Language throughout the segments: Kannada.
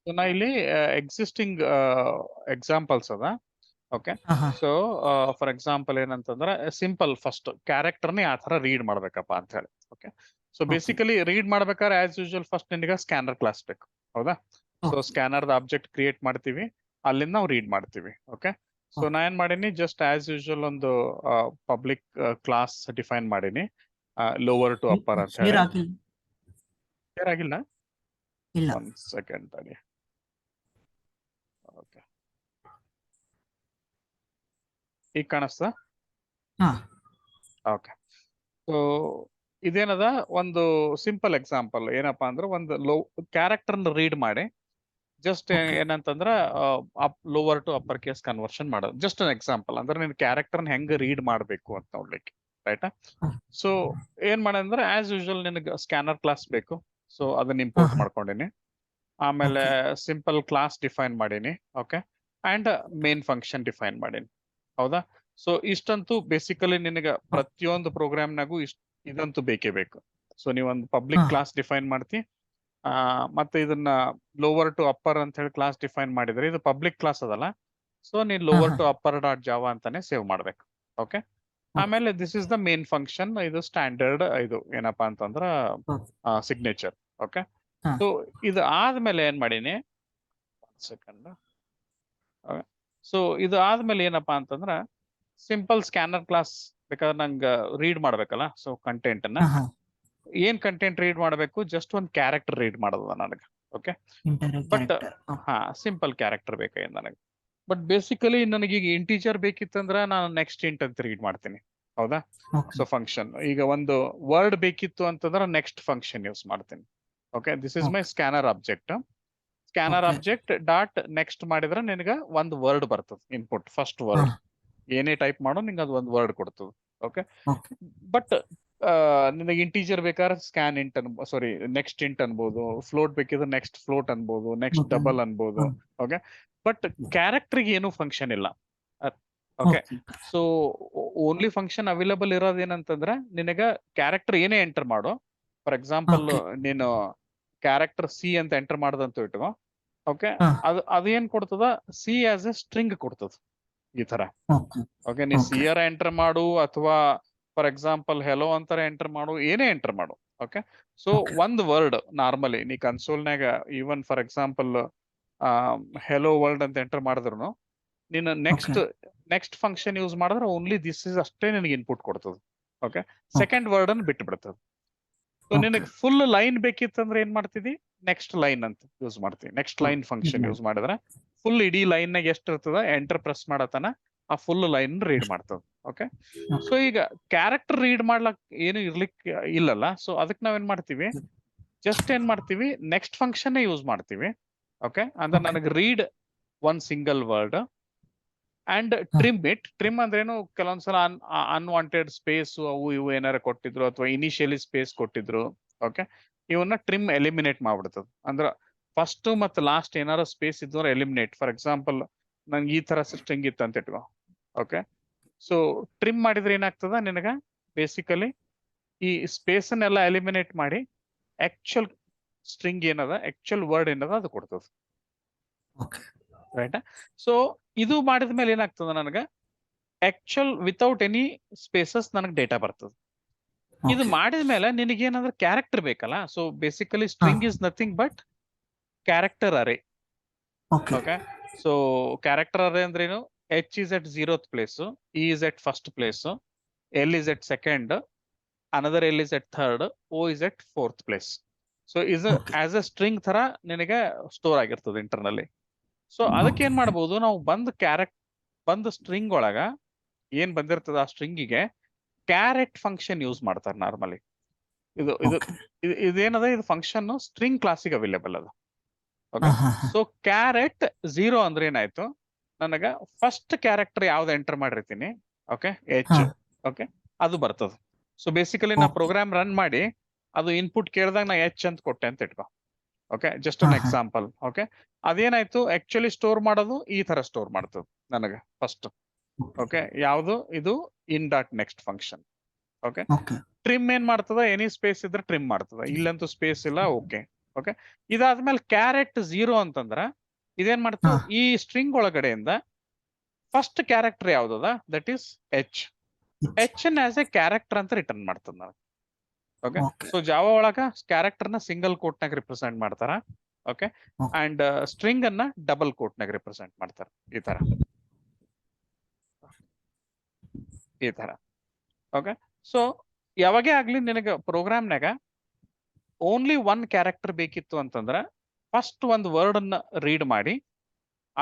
So ನಾ ಇಲ್ಲಿ ಎಕ್ಸಿಸ್ಟಿಂಗ್ ಎಕ್ಸಾಂಪಲ್ಸ್ ಅದ. ಓಕೆ, ಹಾ ಹಾ ಸೊ ಫಾರ್ ಎಕ್ಸಾಂಪಲ್ ಏನಂತಂದ್ರೆ ಸಿಂಪಲ್ ಫಸ್ಟ್ ಕ್ಯಾರೆಕ್ಟರ್ನ ಯಾವ ತರ ರೀಡ್ ಮಾಡ್ಬೇಕಪ್ಪ ಅಂತ ಹೇಳಿ. Okay, so okay basically read ಮಾಡ್ಬೇಕಾದ್ರೆ ಆಸ್ ಯೂಶುವಲ್ ಫಸ್ಟ್ ನಿನಗೆ ಸ್ಕ್ಯಾನರ್ ಕ್ಲಾಸ್ ಬೇಕು, ಹೌದಾ? ಸೊ ಓಕೆ ಸ್ಕ್ಯಾನರ್ದ ಆಬ್ಜೆಕ್ಟ್ ಕ್ರಿಯೇಟ್ ಮಾಡ್ತೀವಿ, ಅಲ್ಲಿಂದ ನಾವು ರೀಡ್ ಮಾಡ್ತೀವಿ. ಓಕೆ, ಸೊ ಓಕೆ ನಾ ಏನ್ ಮಾಡೀನಿ, ಜಸ್ಟ್ ಆಸ್ ಯೂಶುವಲ್ ಒಂದು ಪಬ್ಲಿಕ್ ಕ್ಲಾಸ್ ಡಿಫೈನ್ ಮಾಡೀನಿ, ಲೋವರ್ ಟು ಅಪ್ಪರ್ ಅಂತ ಶೇರ್ ಹೇಳಿ. ಆಗಿಲ್ಲ. ಕ್ಲಿಯರ್ ಆಗಿಲ್ಲ? ಇಲ್ಲ. ಒಂದ್ ಸೆಕೆಂಡ್ ತಡಿ. ಓಕೆ, ಈಗ ಕಾಣಿಸ್ತಾ? ಹಾ ಓಕೆ, ಸೊ ಇದೇನದ ಒಂದು ಸಿಂಪಲ್ ಎಕ್ಸಾಂಪಲ್. ಏನಪ್ಪಾ ಅಂದ್ರೆ ಒಂದು ಕ್ಯಾರೆಕ್ಟರ್ ರೀಡ್ ಮಾಡಿ ಜಸ್ಟ್ ಓಕೆ ಏನಂತಂದ್ರ lower to upper case conversion ಮಾಡೋದು. ಜಸ್ಟ್ ಅನ್ ಎಕ್ಸಾಂಪಲ್ ಅಂದ್ರೆ ನೀನ್ ಕ್ಯಾರೆಕ್ಟರ್ನ ಹೆಂಗ್ ರೀಡ್ ಮಾಡ್ಬೇಕು ಅಂತ ನೋಡ್ಲಿಕ್ಕೆ, ರೈಟಾ? ಸೊ ಏನ್ ಮಾಡಂದ್ರೆ ಆಸ್ ಯೂಶುವಲ್ ನಿನಗೆ ಸ್ಕ್ಯಾನರ್ ಕ್ಲಾಸ್ ಬೇಕು, ಸೊ ಅದನ್ನ ಹಾ ಇಂಪೋರ್ಟ್ ಹಾ ಮಾಡ್ಕೊಂಡಿನಿ. ಆಮೇಲೆ ಓಕೆ ಸಿಂಪಲ್ ಕ್ಲಾಸ್ ಡಿಫೈನ್ ಮಾಡೀನಿ. Okay, and main function define ಮಾಡೀನಿ, ಹೌದಾ? ಸೊ ಇಷ್ಟಂತೂ ಬೇಸಿಕಲಿ ನಿನಗೆ ಪ್ರತಿಯೊಂದು ಪ್ರೋಗ್ರಾಮ್ನಾಗೂ ಇದಂತೂ ಬೇಕೇ ಬೇಕು. ಸೊ ನೀವೊಂದು ಪಬ್ಲಿಕ್ ಹಾ ಕ್ಲಾಸ್ ಡಿಫೈನ್ ಮಾಡ್ತಿ, ಮತ್ತೆ ಇದನ್ನ ಲೋವರ್ ಟು ಅಪ್ಪರ್ ಅಂತ ಹೇಳಿ ಕ್ಲಾಸ್ ಡಿಫೈನ್ ಮಾಡಿದ್ರೆ ಇದು ಪಬ್ಲಿಕ್ ಕ್ಲಾಸ್ ಅದಲ್ಲ, ಸೊ ನೀನ್ ಹಾ ಲೋವರ್ ಹಾ ಟು ಅಪ್ಪರ್ ಡಾಟ್ ಜಾವಾ ಅಂತಾನೆ ಸೇವ್ ಮಾಡ್ಬೇಕು. ಓಕೆ, ಓಕೆ ಆಮೇಲೆ this is the main function. ಇದು ಸ್ಟ್ಯಾಂಡರ್ಡ್, ಇದು ಏನಪ್ಪಾ ಅಂತಂದ್ರ ಓಕೆ ಸಿಗ್ನೇಚರ್. ಓಕೆ, ಹಾ ಸೊ ಇದು ಆದ್ಮೇಲೆ ಏನ್ ಮಾಡೀನಿ, ಸೆಕೆಂಡ್. ಸೊ ಇದು ಆದ್ಮೇಲೆ ಏನಪ್ಪಾ ಅಂತಂದ್ರ ಸಿಂಪಲ್ ಸ್ಕ್ಯಾನರ್ ಕ್ಲಾಸ್ ಬೇಕಾದ್ರೆ ನಂಗೆ ರೀಡ್ ಮಾಡ್ಬೇಕಲ್ಲ, ಸೊ ಕಂಟೆಂಟ್ ಅನ್ನ ಹಾ ಹಾ ಏನ್ ಕಂಟೆಂಟ್ ರೀಡ್ ಮಾಡಬೇಕು, ಜಸ್ಟ್ ಒಂದು ಕ್ಯಾರೆಕ್ಟರ್ ರೀಡ್ ಮಾಡೋದ ನನಗೆ. Okay, inter but character. ಹಾ ಸಿಂಪಲ್ ಕ್ಯಾರೆಕ್ಟರ್ ಬೇಕಾಗಿದೆ ನನಗೆ. ಬಟ್ ಬೇಸಿಕಲಿ ನನಗೆ ಈಗ ಇಂಟೀಜರ್ ಬೇಕಿತ್ತಂದ್ರ ನಾನು ನೆಕ್ಸ್ಟ್ ಇಂಟ್ ಅಂತ ರೀಡ್ ಮಾಡ್ತೀನಿ, ಹೌದಾ? ಓಕೆ ಸೊ ಫಂಕ್ಷನ್ ಈಗ ಒಂದು ವರ್ಡ್ ಬೇಕಿತ್ತು ಅಂತಂದ್ರೆ ನೆಕ್ಸ್ಟ್ ಫಂಕ್ಷನ್ ಯೂಸ್ ಮಾಡ್ತೀನಿ. Okay, this is my okay scanner object. Scanner okay object dot next ಮಾಡಿದ್ರೆ ನಿನಗೆ ಒಂದು ವರ್ಡ್ ಬರ್ತದೆ, ಇನ್ಪುಟ್ ಫಸ್ಟ್ ಹಾ ವರ್ಡ್. ಏನೇ ಟೈಪ್ ಮಾಡೋ ನಿಂಗೆ ಅದು ಒಂದು ವರ್ಡ್ ಕೊಡ್ತದೆ. ಓಕೆ, ಓಕೆ ಬಟ್ ನಿನಗೆ ಇಂಟೀಜರ್ ಬೇಕಾದ್ರೆ ಸ್ಕ್ಯಾನ್ ಇಂಟ್ ಸಾರಿ ನೆಕ್ಸ್ಟ್ ಇಂಟ್ ಅನ್ಬೋದು, ಫ್ಲೋಟ್ ಬೇಕಿದ್ರೆ ನೆಕ್ಸ್ಟ್ ಫ್ಲೋಟ್ ಅನ್ಬೋದು, ನೆಕ್ಸ್ಟ್ ಓಕೆ ಡಬಲ್ ಅನ್ಬೋದು. ಹಾ ಓಕೆ, ಬಟ್ ಕ್ಯಾರೆಕ್ಟರ್ಗೆ ಏನು ಫಂಕ್ಷನ್ ಇಲ್ಲ. Okay, okay so only function available ಇರೋದು ಏನಂತಂದ್ರೆ ನಿನಗ ಕ್ಯಾರೆಕ್ಟರ್ ಏನೇ ಎಂಟರ್ ಮಾಡು. ಫಾರ್ ಎಕ್ಸಾಂಪಲ್ ಓಕೆ ನೀನು ಕ್ಯಾರೆಕ್ಟರ್ ಸಿ ಅಂತ ಎಂಟರ್ ಮಾಡ್ದಂತ ಇಟ್ಕೋ. ಓಕೆ, ಹಾ ಅದು ಏನ್ ಕೊಡ್ತದ, ಸಿ ಆಸ್ ಎ ಸ್ಟ್ರಿಂಗ್ ಕೊಡ್ತದ ಈ ತರ. ಓಕೆ ಓಕೆ, ನೀ ಓಕೆ ಸಿಯರ್ ಎಂಟರ್ ಮಾಡು ಅಥವಾ ಫಾರ್ ಎಕ್ಸಾಂಪಲ್ ಹೆಲೋ ಅಂತರ ಎಂಟರ್ ಮಾಡು, ಏನೇ ಎಂಟರ್ ಮಾಡು. ಓಕೆ, ಸೊ ಓಕೆ ಒಂದ್ ವರ್ಡ್ ನಾರ್ಮಲಿ ನೀ ಕನ್ಸೋಲ್ನಾಗ even for example hello world ಅಂತ ಎಂಟರ್ ಮಾಡಿದ್ರು ನೀನು ಓಕೆ ನೆಕ್ಸ್ಟ್ ಫಂಕ್ಷನ್ ಯೂಸ್ ಮಾಡಿದ್ರೆ ಓನ್ಲಿ ದಿಸ್ ಇಸ್ ಅಷ್ಟೇ ನಿನಗೆ ಇನ್ಪುಟ್ ಕೊಡ್ತದೆ. ಓಕೆ, ಓಕೆ ಸೆಕೆಂಡ್ ವರ್ಡ್ ಅನ್ನು ಬಿಟ್ಟು ಬಿಡ್ತದೆ. ಸೊ ಓಕೆ ನಿನಗೆ ಫುಲ್ ಲೈನ್ ಬೇಕಿತ್ತಂದ್ರೆ ಏನ್ ಮಾಡ್ತಿದಿ, ನೆಕ್ಸ್ಟ್ ಲೈನ್ ಅಂತ ಯೂಸ್ ಮಾಡ್ತೀವಿ. ನೆಕ್ಸ್ಟ್ ಲೈನ್ ಫಂಕ್ಷನ್ ಯೂಸ್ ಮಾಡಿದ್ರೆ ಫುಲ್ ಇಡೀ ಲೈನ್ ನಾಗ ಎಷ್ಟು ಇರ್ತದ ಎಂಟರ್ ಪ್ರೆಸ್ ಮಾಡತನ ಆ ಫುಲ್ ಲೈನ್ ರೀಡ್ ಮಾಡ್ತದ. ಓಕೆ, ಸೊ ಈಗ ಕ್ಯಾರೆಕ್ಟರ್ ರೀಡ್ ಮಾಡ್ಲಕ್ ಏನು ಇರ್ಲಿಕ್ಕೆ ಇಲ್ಲಲ್ಲ, ಸೊ ಅದಕ್ಕೆ ನಾವೇನ್ ಮಾಡ್ತೀವಿ, ಜಸ್ಟ್ ಏನ್ ಮಾಡ್ತೀವಿ, ನೆಕ್ಸ್ಟ್ ಫಂಕ್ಷನ್ ಯೂಸ್ ಮಾಡ್ತೀವಿ. ಓಕೆ, ಅಂದ್ರೆ ಓಕೆ ನನಗೆ read one single word and trim it. Trim ಅಂದ್ರೇನು, ಕೆಲವೊಂದ್ಸಲ ಅನ್ವಾಂಟೆಡ್ ಸ್ಪೇಸ್ ಅವು ಇವು ಏನಾರ ಕೊಟ್ಟಿದ್ರು ಅಥವಾ ಇನಿಷಿಯಲಿ ಸ್ಪೇಸ್ ಕೊಟ್ಟಿದ್ರು. ಓಕೆ, ಇವನ್ನ ಟ್ರಿಮ್ ಎಲಿಮಿನೇಟ್ ಮಾಡ್ಬಿಡ್ತದ. ಅಂದ್ರ ಫಸ್ಟ್ ಮತ್ತು ಲಾಸ್ಟ್ ಏನಾರ ಸ್ಪೇಸ್ ಇದ್ರೆ ಎಲಿಮಿನೇಟ್. ಫಾರ್ ಎಕ್ಸಾಂಪಲ್ ನಂಗೆ ಈ ತರ ಸ್ಟ್ರಿಂಗ್ ಇತ್ತು ಅಂತ ಇಟ್ಕೋ. ಓಕೆ, ಸೊ ಟ್ರಿಮ್ ಮಾಡಿದ್ರೆ ಏನಾಗ್ತದ ನಿನಗ, ಬೇಸಿಕಲಿ ಈ ಸ್ಪೇಸ್ ಅನ್ನೆಲ್ಲ ಎಲಿಮಿನೇಟ್ ಮಾಡಿ ಆಕ್ಚುಯಲ್ ಸ್ಟ್ರಿಂಗ್ ಏನದ, ಆಕ್ಚುಯಲ್ ವರ್ಡ್ ಏನದ ಅದು ಕೊಡ್ತದ. Okay right? ಸೊ ಇದು ಮಾಡಿದ ಮೇಲೆ ಏನಾಗ್ತದ, ನನಗೆ ಆಕ್ಚುಯಲ್ ವಿತೌಟ್ ಎನಿ ಸ್ಪೇಸಸ್ ನನಗೆ ಡೇಟಾ ಬರ್ತದೆ. ಇದು ಓಕೆ ಮಾಡಿದ ಮೇಲೆ ನಿನಗೇನಾದ್ರೂ ಕ್ಯಾರೆಕ್ಟರ್ ಬೇಕಲ್ಲ. So basically ah string is nothing but character array. Okay okay, so character array ಅಂದ್ರೇನು, H is at 0th place, E is at first place, L is at second, another L is at third, O is at 4th place. So is okay as a string ತರ ನಿನಗೆ ಸ್ಟೋರ್ ಆಗಿರ್ತದೆ ಇಂಟರ್ನಲ್ಲಿ. ಸೊ ಅದಕ್ಕೆ ಓಕೆ ಏನ್ ಮಾಡ್ಬೋದು ನಾವು, ಬಂದ್ ಸ್ಟ್ರಿಂಗ್ ಒಳಗ ಏನ್ ಬಂದಿರ್ತದ ಆ ಸ್ಟ್ರಿಂಗಿಗೆ ಕ್ಯಾರೆಟ್ ಫಂಕ್ಷನ್ ಯೂಸ್ ಮಾಡ್ತಾರೆ ನಾರ್ಮಲಿ. ಇದು ಇದು ಓಕೆ ಇದೇನದ, ಇದು ಫಂಕ್ಷನ್ ಸ್ಟ್ರಿಂಗ್ ಕ್ಲಾಸಿಗೆ ಅವೈಲೇಬಲ್ ಅದ. ಹಾ ಓಕೆ, ಹಾ ಹಾ ಸೊ ಕ್ಯಾರೆಟ್ 0 ಅಂದ್ರೆ ಏನಾಯ್ತು, ನನಗ ಫಸ್ಟ್ ಕ್ಯಾರೆಕ್ಟರ್ ಯಾವ್ದು ಎಂಟರ್ ಮಾಡಿರ್ತೀನಿ, ಓಕೆ ಎಚ್, ಹಾ ಓಕೆ ಅದು ಬರ್ತದ. ಸೊ ಬೇಸಿಕಲಿ ನಾ ಓಕೆ ಪ್ರೋಗ್ರಾಮ್ ರನ್ ಮಾಡಿ ಅದು ಇನ್ಪುಟ್ ಕೇಳಿದಾಗ ನಾ ಎಚ್ ಅಂತ ಕೊಟ್ಟೆ ಅಂತ ಇಟ್ಕೋ. ಓಕೆ, ಜಸ್ಟ್ ಹಾ ಅನ್ ಹಾ ಎಕ್ಸಾಂಪಲ್. ಓಕೆ, ಅದೇನಾಯ್ತು, ಆಕ್ಚುಲಿ ಸ್ಟೋರ್ ಮಾಡೋದು ಈ ತರ ಸ್ಟೋರ್ ಮಾಡ್ತದೆ ನನಗೆ ಫಸ್ಟ್. ಓಕೆ, ಯಾವುದು ಇದು, ಇನ್ dot next function. Okay, okay trim ಏನ್ ಮಾಡ್ತದ, ಎನಿ ಸ್ಪೇಸ್ ಇದ್ರೆ ಟ್ರಿಮ್ ಮಾಡ್ತದ, ಇಲ್ಲಂತೂ ಸ್ಪೇಸ್ ಇಲ್ಲ. Okay, okay. ಇದಾದ್ಮೇಲೆ ಕ್ಯಾರೆಟ್ 0 ಅಂತಂದ್ರ ಇದೇನ್ ಮಾಡ್ತು, ಹಾ. ಈ ಸ್ಟ್ರಿಂಗ್ ಒಳಗಡೆಯಿಂದ ಫಸ್ಟ್ ಕ್ಯಾರೆಕ್ಟರ್ ಯಾವ್ದದ, ದಟ್ ಈಸ್ ಎಚ್. ಎಚ್ ಅನ್ನ ಆಸ್ ಎ ಕ್ಯಾರೆಕ್ಟರ್ ಅಂತ ರಿಟರ್ನ್ ಮಾಡ್ತದ ನನಗೆ. ಓಕೆ. ಓಕೆ. ಸೊ ಜಾವಾ ಒಳಗ ಕ್ಯಾರೆಕ್ಟರ್ ನ ಸಿಂಗಲ್ ಕೋಟ್ ನಾಗ ರಿಪ್ರೆಸೆಂಟ್ ಮಾಡ್ತಾರ. ಓಕೆ. ಓಕೆ. ಅಂಡ್ ಸ್ಟ್ರಿಂಗ್ ಅನ್ನ ಡಬಲ್ ಕೋಟ್ ನಾಗ ರಿಪ್ರೆಸೆಂಟ್ ಮಾಡ್ತಾರ ಈ ತರ. ಈ ತರ. ಓಕೆ. ಸೊ ಯಾವಾಗೇ ಆಗ್ಲಿ ನಿನಗ ಪ್ರೋಗ್ರಾಮ್ನಾಗ ಓನ್ಲಿ ಒನ್ ಕ್ಯಾರೆಕ್ಟರ್ ಬೇಕಿತ್ತು ಅಂತಂದ್ರ ಫಸ್ಟ್ ಒಂದು ವರ್ಡ್ ಅನ್ನ ರೀಡ್ ಮಾಡಿ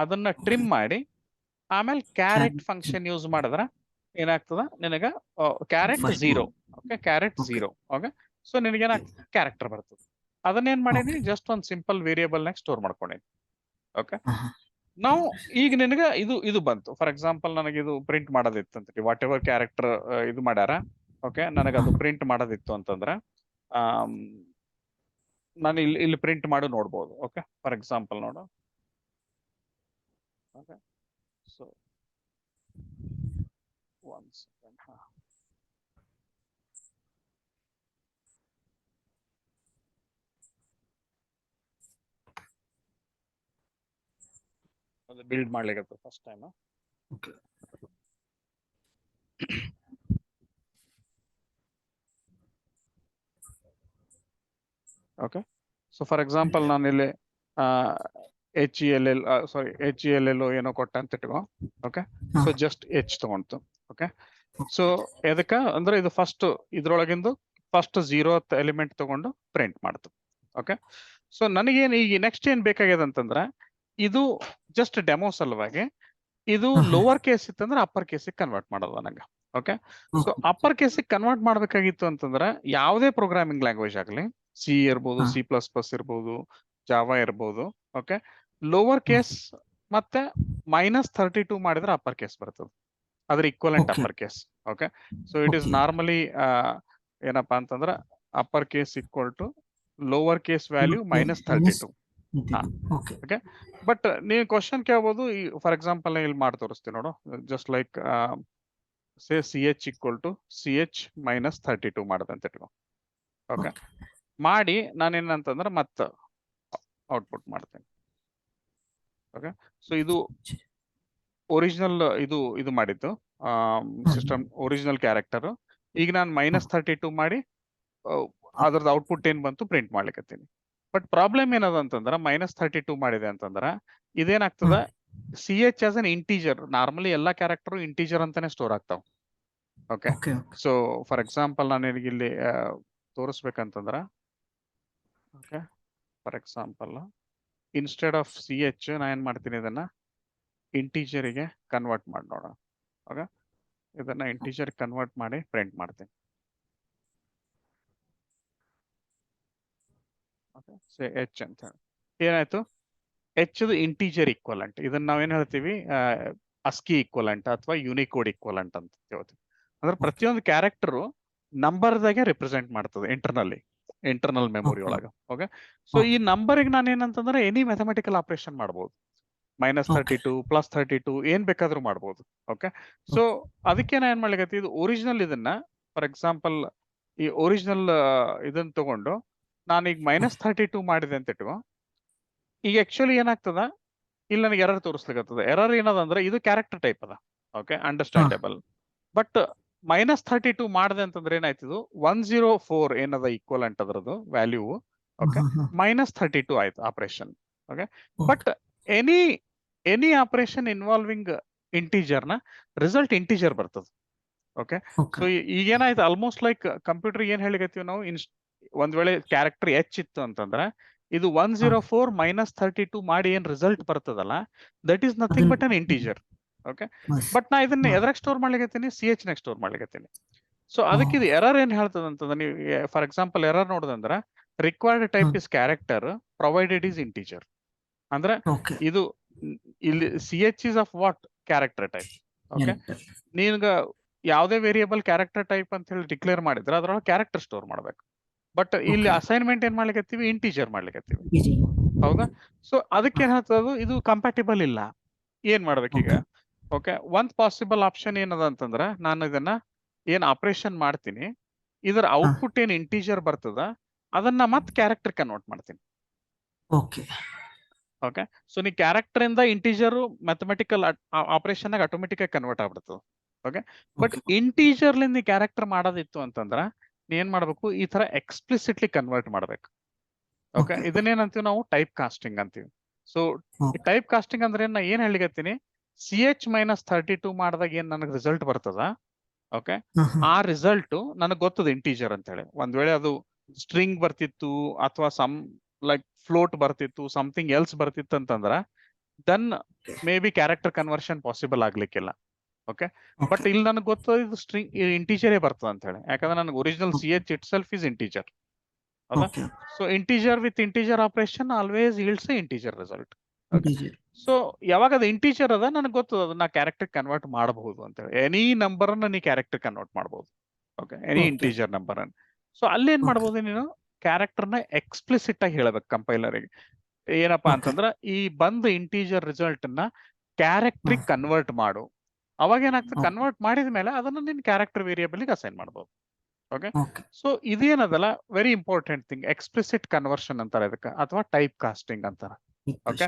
ಅದನ್ನ ಟ್ರಿಮ್ ಮಾಡಿ ಆಮೇಲೆ ಕ್ಯಾರೆಟ್ ಫಂಕ್ಷನ್ ಯೂಸ್ ಮಾಡಿದ್ರ ಏನಾಗ್ತದ ನಿನಗ ಕ್ಯಾರೆಟ್ First 0. one. ಓಕೆ. ಕ್ಯಾರೆಟ್ Okay. 0. ಓಕೆ. ಸೊ ನಿನಗೇನಾಗ್ತದೆ, ಕ್ಯಾರೆಕ್ಟರ್ ಬರ್ತದೆ. ಅದನ್ನೇನ್ ಮಾಡೀನಿ, Okay. ಜಸ್ಟ್ ಒಂದು ಸಿಂಪಲ್ ವೇರಿಯೇಬಲ್ ನಾಗ ಸ್ಟೋರ್ ಮಾಡ್ಕೊಂಡೇನಿ. ಓಕೆ. ಆಹಾ. ನಾವು ಈಗ ನಿನಗ ಇದು ಬಂತು. ಫಾರ್ ಎಕ್ಸಾಂಪಲ್ ನನಗೆ ಇದು ಪ್ರಿಂಟ್ ಮಾಡೋದಿತ್ತು ಅಂತ, ವಾಟ್ ಎವರ್ ಕ್ಯಾರೆಕ್ಟರ್ ಇದು ಮಾಡ್ಯಾರ. ಓಕೆ. ನನಗೆ ಅದು ಪ್ರಿಂಟ್ ಮಾಡೋದಿತ್ತು ಅಂತಂದ್ರ ನಾನು ಇಲ್ಲಿ ಪ್ರಿಂಟ್ ಮಾಡಿ ನೋಡ್ಬೋದು. ಓಕೆ. ಫಾರ್ ಎಕ್ಸಾಂಪಲ್ ನೋಡು. ಓಕೆ. So one second. ಅದು ಬಿಲ್ಡ್ ಮಾಡ್ಲಿಕ್ಕೆ first time. Okay. Okay. So for example ನಾನು ಇಲ್ಲಿ HELL ಏನೋ ಕೊಟ್ಟ ಅಂತ ಇಟ್ಕೋ. ಓಕೆ. ಸೊ ಜಸ್ಟ್ H ತಗೊಂತು. ಓಕೆ. ಸೊ ಎದಕ್ಕ ಅಂದ್ರೆ ಇದು ಫಸ್ಟ್ ಇದ್ರೊಳಗಿಂದು ಫಸ್ಟ್ 0th ಎಲಿಮೆಂಟ್ ತಗೊಂಡು ಪ್ರಿಂಟ್ ಮಾಡ್ತು. ಓಕೆ. ಸೊ ನನಗೇನು ಈಗ ನೆಕ್ಸ್ಟ್ ಏನ್ ಬೇಕಾಗ್ಯದ ಅಂತಂದ್ರ ಇದು ಜಸ್ಟ್ ಡೆಮೋ ಸಲುವಾಗಿ ಇದು ಲೋವರ್ ಕೇಸ್ ಇತ್ತಂದ್ರೆ ಅಪ್ಪರ್ ಕೇಸಿಗೆ ಕನ್ವರ್ಟ್ ಮಾಡೋದು ನಂಗೆ. ಓಕೆ. ಸೊ ಅಪ್ಪರ್ ಕೇಸಿಗೆ ಕನ್ವರ್ಟ್ ಮಾಡ್ಬೇಕಾಗಿತ್ತು ಅಂತಂದ್ರ ಯಾವುದೇ ಪ್ರೋಗ್ರಾಮಿಂಗ್ ಲ್ಯಾಂಗ್ವೇಜ್ ಆಗಲಿ, ಸಿ ಇರ್ಬೋದು, C++ ಇರ್ಬೋದು, ಜಾವಾ ಇರ್ಬೋದು. ಓಕೆ. ಲೋವರ್ ಕೇಸ್ ಮತ್ತೆ -32 ಮಾಡಿದ್ರೆ ಅಪ್ಪರ್ ಕೇಸ್ ಬರ್ತದೆ. ಅದ್ರ equivalent Okay. Upper case. Okay. So it is Okay. Normally ಏನಪ್ಪಾ ಅಂತಂದ್ರ upper case equal to lower case value -32. Okay. Okay. But ನೀವು ಕ್ವಶನ್ ಕೇಳ್ಬೋದು, ಫಾರ್ ಎಕ್ಸಾಂಪಲ್ ಇಲ್ಲಿ ಮಾಡಿ ತೋರಿಸ್ತೀನಿ ನೋಡು. Just like say CH equal to CH -32 ಮಾಡದಂತ ಇಟ್ಕೋ. ಓಕೆ. ಮಾಡಿ ನಾನೇನಂತಂದ್ರೆ ಮತ್ತೆ ಔಟ್ಪುಟ್ ಮಾಡ್ತೇನೆ. ಓಕೆ. ಸೊ ಇದು ಒರಿಜಿನಲ್ ಇದು ಮಾಡಿದ್ದು ಸಿಸ್ಟಮ್ ಒರಿಜಿನಲ್ ಕ್ಯಾರೆಕ್ಟರ್. ಈಗ ನಾನು -32 ಮಾಡಿ ಅದ್ರದ್ದು ಔಟ್ಪುಟ್ ಏನ್ ಬಂತು ಪ್ರಿಂಟ್ ಮಾಡ್ಲಿಕ್ಕತ್ತೀನಿ. ಬಟ್ ಪ್ರಾಬ್ಲಮ್ ಏನದ ಅಂತಂದ್ರ -32 ಮಾಡಿದೆ ಅಂತಂದ್ರ ಇದೇನಾಗ್ತದ, CH as an integer. Normally ಎಲ್ಲಾ ಕ್ಯಾರೆಕ್ಟರ್ ಇಂಟೀಜರ್ ಅಂತಾನೆ ಸ್ಟೋರ್ ಆಗ್ತಾವ. Okay. Okay. So for example ನಾನು ಇಲ್ಲಿ ತೋರಿಸ್ಬೇಕಂತಂದ್ರ, okay, for example instead of CH ನಾ ಏನ್ ಮಾಡ್ತೀನಿ, ಇದನ್ನ ಇಂಟೀಜರಿಗೆ ಕನ್ವರ್ಟ್ ಮಾಡಿ ನೋಡೋಣ. ಓಕೆ. ಇದನ್ನ ಇಂಟೀಜರ್ ಕನ್ವರ್ಟ್ ಮಾಡಿ ಪ್ರಿಂಟ್ ಮಾಡ್ತೀನಿ. ಓಕೆ. ಸೇ H ಅಂತ ಹೇಳಿ ಏನಾಯ್ತು, H ಇಂಟೀಜರ್ ಈಕ್ವಲೆಂಟ್. ಇದನ್ನ ನಾವೇನ್ ಹೇಳ್ತೀವಿ, ASCII ಈಕ್ವಲೆಂಟ್ ಅಥವಾ ಯೂನಿಕೋಡ್ ಈಕ್ವಲೆಂಟ್ ಅಂತ ಹೇಳ್ತೀವಿ. ಅಂದ್ರೆ ಪ್ರತಿಯೊಂದು ಕ್ಯಾರೆಕ್ಟರ್ ನಂಬರ್ದಾಗೆ ರಿಪ್ರೆಸೆಂಟ್ ಮಾಡ್ತದೆ ಇಂಟರ್ನಲ್ ಮೆಮೊರಿ ಒಳಗ. ಓಕೆ. ಸೊ ಈ ನಂಬರ್ಗೆ ನಾನು ಏನಂತಂದ್ರೆ ಎನಿ ಮ್ಯಾಥಮೆಟಿಕಲ್ ಆಪರೇಷನ್ ಮಾಡ್ಬೋದು. -32 +32 ಏನ್ ಬೇಕಾದ್ರೂ ಮಾಡ್ಬೋದು. ಓಕೆ. ಸೊ ಅದಕ್ಕೆ ನಾ ಏನ್ ಮಾಡ್ಲಿಕ್ಕೆ, ಇದು ಒರಿಜಿನಲ್ ಇದನ್ನ ಫಾರ್ ಎಕ್ಸಾಂಪಲ್ ಈ ಒರಿಜಿನಲ್ ಇದನ್ನ ತಗೊಂಡು ನಾನೀಗ -32 ಮಾಡಿದೆ ಅಂತ ಇಟ್ಕೋ. ಈಗ ಆಕ್ಚುಲಿ ಏನಾಗ್ತದ, ಇಲ್ಲಿ ನನಗೆ ಎರರ್ ತೋರಿಸ್ಲಿಕ್ಕತ್ತದ. ಎರರ್ ಏನದಂದ್ರೆ ಇದು ಕ್ಯಾರೆಕ್ಟರ್ ಟೈಪ್ ಅದ. ಓಕೆ. ಅಂಡರ್ಸ್ಟ್ಯಾಂಡೇಬಲ್. ಬಟ್ -32 ಮಾಡಿದೆ ಅಂತಂದ್ರೆ ಏನಾಯ್ತಿದು 104 ಏನದ ಈಕ್ವಲೆಂಟ್ ಅದ್ರದ್ದು ವ್ಯಾಲ್ಯೂ. ಓಕೆ. -32 ಆಯ್ತು operation. Okay. But any operation involving integer ನ ರಿಸಲ್ಟ್ ಇಂಟೀಜರ್ ಬರ್ತದೆ. ಓಕೆ. ಸೊ ಈಗೇನಾಯ್ತು, ಆಲ್ಮೋಸ್ಟ್ ಲೈಕ್ ಕಂಪ್ಯೂಟರ್ ಏನ್ ಹೇಳಿಕತ್ತೀವಿ ನಾವು, ಒಂದ್ ವೇಳೆ ಕ್ಯಾರೆಕ್ಟರ್ H ಇತ್ತು ಅಂತಂದ್ರೆ ಇದು 104 -32 ಮಾಡಿ ಏನ್ ರಿಸಲ್ಟ್ ಬರ್ತದಲ್ಲ, that is nothing but an integer. Okay. But ನಾ ಇದನ್ನ ಎದ್ರಾಗ ಸ್ಟೋರ್ ಮಾಡ್ಲಿಕತ್ತೀನಿ, CH ನಾಗ ಸ್ಟೋರ್ ಮಾಡ್ಲಿಕತ್ತೀನಿ. ಸೊ ಅದಕ್ಕೆ ಇದು ಎರರ್ ಏನ್ ಹೇಳ್ತದ ಅಂತಂದ್ರೆ, ನೀವು ಫಾರ್ ಎಕ್ಸಾಂಪಲ್ ಎರರ್ ನೋಡೋದಂದ್ರ required type is character provided is integer. ಅಂದ್ರೆ ಇದು ಇಲ್ಲಿ CH is of what, character type. Okay. ನೀನ್ಗ ಯಾವುದೇ ವೇರಿಯೇಬಲ್ ಕ್ಯಾರೆಕ್ಟರ್ ಟೈಪ್ ಅಂತ ಹೇಳಿ ಡಿಕ್ಲೇರ್ ಮಾಡಿದ್ರೆ ಅದ್ರೊಳಗೆ ಕ್ಯಾರೆಕ್ಟರ್ ಸ್ಟೋರ್ ಮಾಡ್ಬೇಕು. ಬಟ್ ಇಲ್ಲಿ ಅಸೈನ್ಮೆಂಟ್ ಏನ್ ಮಾಡ್ಲಿಕತ್ತೀವಿ, ಇಂಟೀಜರ್ ಮಾಡ್ಲಿಕತ್ತೀವಿ. ಹೌದಾ. ಸೊ ಅದಕ್ಕೆ ಏನ್ ಹೇಳ್ತದ, ಇದು ಕಂಪ್ಯಾಟಿಬಲ್ ಇಲ್ಲ. ಏನ್ ಮಾಡ್ಬೇಕೀಗ? ಓಕೆ. ಒಂದ್ ಪಾಸಿಬಲ್ ಆಪ್ಷನ್ ಏನದ ಅಂತಂದ್ರ, ನಾನು ಇದನ್ನ ಏನ್ ಆಪರೇಷನ್ ಮಾಡ್ತೀನಿ, ಇದರ ಔಟ್ಪುಟ್ ಏನ್ ಇಂಟೀಜರ್ ಬರ್ತದ ಅದನ್ನ ಮತ್ ಕ್ಯಾರೆಕ್ಟರ್ ಕನ್ವರ್ಟ್ ಮಾಡ್ತೀನಿ. Okay okay. ಸೊ ನೀ ಕ್ಯಾರೆಕ್ಟರ್ ಇಂದ ಇಂಟೀಜರ್ ಮ್ಯಾಥಮೆಟಿಕಲ್ ಆಪರೇಷನ್ ಆಟೋಮೆಟಿಕ್ ಆಗಿ ಕನ್ವರ್ಟ್ ಆಗ್ಬಿಡ್ತದೆ. ಓಕೆ. ಬಟ್ ಓಕೆ ಇಂಟೀಜರ್ ಲಿಂದ ಕ್ಯಾರೆಕ್ಟರ್ ಮಾಡೋದಿತ್ತು ಅಂತಂದ್ರ ನೀ ಏನ್ ಮಾಡ್ಬೇಕು, ಈ ತರ ಎಕ್ಸ್ಪ್ಲಿಸಿಟ್ಲಿ ಕನ್ವರ್ಟ್ ಮಾಡ್ಬೇಕು. ಓಕೆ. ಓಕೆ ಇದನ್ನೇನಂತೀವಿ ನಾವು ಟೈಪ್ ಕಾಸ್ಟಿಂಗ್ ಅಂತೀವಿ. ಸೊ ಓಕೆ ಟೈಪ್ ಕಾಸ್ಟಿಂಗ್ ಅಂದ್ರೆ ನಾ ಏನ್ ಹೇಳಿಕತ್ತೀನಿ, CH-32 ಮಾಡಿದಾಗ ಏನ್ ನನಗೆ ರಿಸಲ್ಟ್ ಬರ್ತದ, ಓಕೆ, ಆ ರಿಸಲ್ಟ್ ನನಗೆ ಗೊತ್ತದ ಇಂಟೀಜರ್ ಅಂತ ಹೇಳಿ. ಒಂದ್ ವೇಳೆ ಅದು ಸ್ಟ್ರಿಂಗ್ ಬರ್ತಿತ್ತು ಅಥವಾ ಸಮ್ ಲೈಕ್ ಫ್ಲೋಟ್ ಬರ್ತಿತ್ತು, ಸಮಥಿಂಗ್ ಎಲ್ಸ್ ಬರ್ತಿತ್ತು ಅಂತಂದ್ರ then maybe character conversion possible ಆಗ್ಲಿಕ್ಕಿಲ್ಲ. ಓಕೆ. ಬಟ್ ಇಲ್ಲಿ ನನಗೆ ಗೊತ್ತದ ಇದು ಸ್ಟ್ರಿಂಗ್ ಇಂಟೀಜರೇ ಬರ್ತದ ಅಂತ ಹೇಳಿ, ಯಾಕಂದ್ರೆ ನನಗೆ original CH itself is integer. ಹೌದಾ? Okay so integer with integer operation always yields a integer result. Integer so ಯಾವಾಗ ಅದು ಇಂಟೀಜರ್ ಅದ ನನಗೆ ಗೊತ್ತದ ಅದನ್ನ ಕ್ಯಾರೆಕ್ಟರ್ ಕನ್ವರ್ಟ್ ಮಾಡಬಹುದು ಅಂತ ಹೇಳಿ. ಎನಿ ನಂಬರ್ ಅನ್ನ ನೀ ಕ್ಯಾರೆಕ್ಟರ್ ಕನ್ವರ್ಟ್ ಮಾಡಬಹುದು. Okay, any Okay. Integer number ಅನ್ನ. ಸೊ ಅಲ್ಲಿ ಏನ್ Okay. ಮಾಡಬಹುದು, ನೀನು ಕ್ಯಾರೆಕ್ಟರ್ ನ ಎಕ್ಸ್ಪ್ಲಿಸಿಟ್ ಆಗಿ ಹೇಳ್ಬೇಕು ಕಂಪೈಲರ್ಗೆ. ಏನಪ್ಪಾ Okay. ಅಂತಂದ್ರ ಈ ಬಂದ ಇಂಟೀಜರ್ ರಿಸಲ್ಟ್ ನ ಕ್ಯಾರೆಕ್ಟರ್ ಕನ್ವರ್ಟ್ ಮಾಡು. ಅವಾಗ ಏನಾಗ್ತದೆ, Okay. ಕನ್ವರ್ಟ್ ಮಾಡಿದ ಮೇಲೆ ಅದನ್ನ ನಿನ್ ಕ್ಯಾರೆಕ್ಟರ್ ವೇರಿಯಬಲ್ ಗೆ ಅಸೈನ್ ಮಾಡಬಹುದು. ಓಕೆ. ಓಕೆ ಸೊ ಇದೇನದಲ್ಲ very important thing, explicit conversion ಅಂತಾರೆ ಇದಕ್ಕೆ, ಅಥವಾ ಟೈಪ್ ಕಾಸ್ಟಿಂಗ್ ಅಂತಾರ. ಓಕೆ.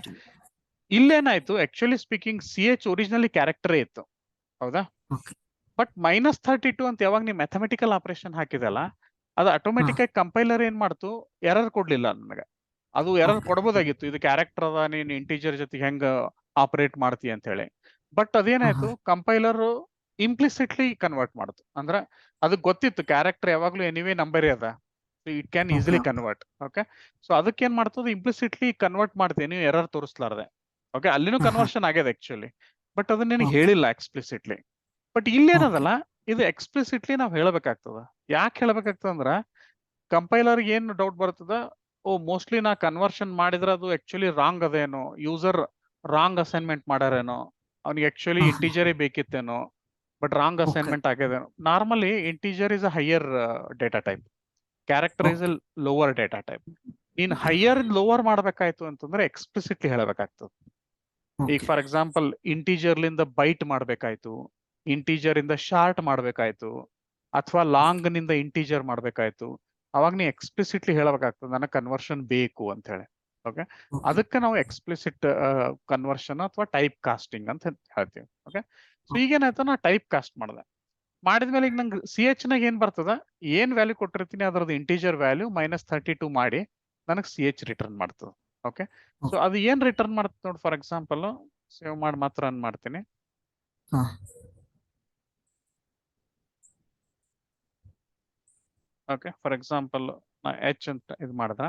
ಇಲ್ಲೇನಾಯ್ತು, ಆಕ್ಚುಲಿ ಸ್ಪೀಕಿಂಗ್ CH ಒರಿಜಿನಲಿ ಕ್ಯಾರೆಕ್ಟರೇ ಇತ್ತು, ಹೌದಾ? Okay. ಬಟ್ -32 ಅಂತ ಯಾವಾಗ ನೀವು ಮ್ಯಾಥಮೆಟಿಕಲ್ ಆಪರೇಷನ್ ಹಾಕಿದಲ್ಲ, ಅದು ಆಟೋಮೆಟಿಕ್ ಆಗಿ ಕಂಪೈಲರ್ ಏನ್ ಮಾಡ್ತು, ಎರರ್ ಕೊಡ್ಲಿಲ್ಲ ನನಗೆ. ಅದು ಎರರ್ Okay. ಕೊಡಬಹುದಾಗಿತ್ತು, ಇದು ಕ್ಯಾರೆಕ್ಟರ್ ಅದ, ನೀನು ಇಂಟೀಜರ್ ಜೊತೆ ಹೆಂಗ ಆಪರೇಟ್ ಮಾಡ್ತಿ ಅಂತ ಹೇಳಿ. ಬಟ್ ಅದೇನಾಯ್ತು, ಕಂಪೈಲರ್ ಇಂಪ್ಲಿಸಿಟ್ಲಿ ಕನ್ವರ್ಟ್ ಮಾಡ್ತು. ಅಂದ್ರೆ ಅದಕ್ಕೆ ಗೊತ್ತಿತ್ತು ಕ್ಯಾರೆಕ್ಟರ್ ಯಾವಾಗ್ಲೂ ಎನಿವೇ ನಂಬರೇ ಅದ, it can easily Okay. Convert. Okay. So ಅದಕ್ಕೆ ಏನ್ ಮಾಡ್ತದೆ, ಇಂಪ್ಲಿಸಿಟ್ಲಿ ಕನ್ವರ್ಟ್ ಮಾಡ್ತೀನಿ, ನೀವು ಎರರ್ ತೋರಿಸ್ಲಾರ್ದೆ. ಓಕೆ, ಅಲ್ಲಿನೂ ಕನ್ವರ್ಷನ್ ಆಗ್ಯದ ಆಕ್ಚುಲಿ, ಬಟ್ ಅದನ್ನ ನಿನಗೆ Okay. ಹೇಳಿಲ್ಲ ಎಕ್ಸ್ಪ್ಲಿಸಿಟ್ಲಿ. ಬಟ್ ಇಲ್ಲೇನದಲ್ಲ, ಇದು ಎಕ್ಸ್ಪ್ಲಿಸಿಟ್ಲಿ ನಾವು ಹೇಳಬೇಕಾಗ್ತದ. ಯಾಕೆ ಹೇಳಬೇಕಾಗ್ತದ ಅಂದ್ರ, ಕಂಪೈಲರ್ ಏನ್ ಡೌಟ್ ಬರ್ತದ, ಓ ಮೋಸ್ಟ್ಲಿ ನಾ ಕನ್ವರ್ಷನ್ ಮಾಡಿದ್ರೆ ಅದು ಆಕ್ಚುಲಿ ರಾಂಗ್ ಅದೇನೋ, ಯೂಸರ್ ರಾಂಗ್ ಅಸೈನ್ಮೆಂಟ್ ಮಾಡ್ಯಾರೇನೋ, ಅವ್ನಿಗೆ ಆಕ್ಚುಲಿ ಇಂಟೀಜರೇ ಬೇಕಿತ್ತೇನೋ, ಬಟ್ ರಾಂಗ್ ಅಸೈನ್ಮೆಂಟ್ ಆಗ್ಯದೇನೋ. Normally integer is a higher data type, character is a lower data type. ನೀನ್ ಹೈಯರ್ ಲೋವರ್ ಮಾಡ್ಬೇಕಾಯ್ತು ಅಂತಂದ್ರೆ ಎಕ್ಸ್ಪ್ಲಿಸಿಟ್ಲಿ ಹೇಳಬೇಕಾಗ್ತದೆ. ಈಗ ಫಾರ್ ಎಕ್ಸಾಂಪಲ್ ಇಂಟೀಜರ್ಲಿಂದ ಬೈಟ್ ಮಾಡ್ಬೇಕಾಯ್ತು, ಇಂಟೀಜರ್ ಇಂದ ಶಾರ್ಟ್ ಮಾಡ್ಬೇಕಾಯ್ತು, ಅಥವಾ ಲಾಂಗ್ ನಿಂದ ಇಂಟೀಜರ್ ಮಾಡ್ಬೇಕಾಯ್ತು, ಅವಾಗ ನೀ ಎಕ್ಸ್ಪ್ಲಿಸಿಟ್ಲಿ ಹೇಳಬೇಕಾಗ್ತದೆ ನನಗೆ ಕನ್ವರ್ಷನ್ ಬೇಕು ಅಂತ ಹೇಳಿ. ಓಕೆ. ಅದಕ್ಕೆ ನಾವು ಎಕ್ಸ್ಪ್ಲಿಸಿಟ್ ಕನ್ವರ್ಷನ್ ಅಥವಾ ಟೈಪ್ ಕಾಸ್ಟಿಂಗ್ ಅಂತ ಹೇಳ್ತೀವಿ. ಓಕೆ. ಸೊ ಈಗೇನಾಯ್ತು, ನಾ ಟೈಪ್ ಕಾಸ್ಟ್ ಮಾಡಿದ್ಮೇಲೆ ಈಗ ನಂಗೆ CH ನಾಗ ಏನ್ ಬರ್ತದ, ಏನ್ ವ್ಯಾಲ್ಯೂ ಕೊಟ್ಟಿರ್ತೀನಿ ಅದ್ರದ್ದು ಇಂಟೀಜರ್ ವ್ಯಾಲ್ಯೂ -32 ಮಾಡಿ ನನಗೆ CH ರಿಟರ್ನ್ ಮಾಡ್ತದೆ. ಓಕೆ. ಸೊ ಅದು ಏನ್ ರಿಟರ್ನ್ ಮಾಡ್ತದೆ ನೋಡಿ, ಫಾರ್ ಎಕ್ಸಾಂಪಲ್ ಸೇವ್ ಮಾಡಿ ಮಾತ್ರ ರನ್ ಮಾಡ್ತೀನಿ. ಓಕೆ. ಫಾರ್ ಎಕ್ಸಾಂಪಲ್ ನಾ H ಅಂತ ಇದು ಮಾಡಿದ್ರ,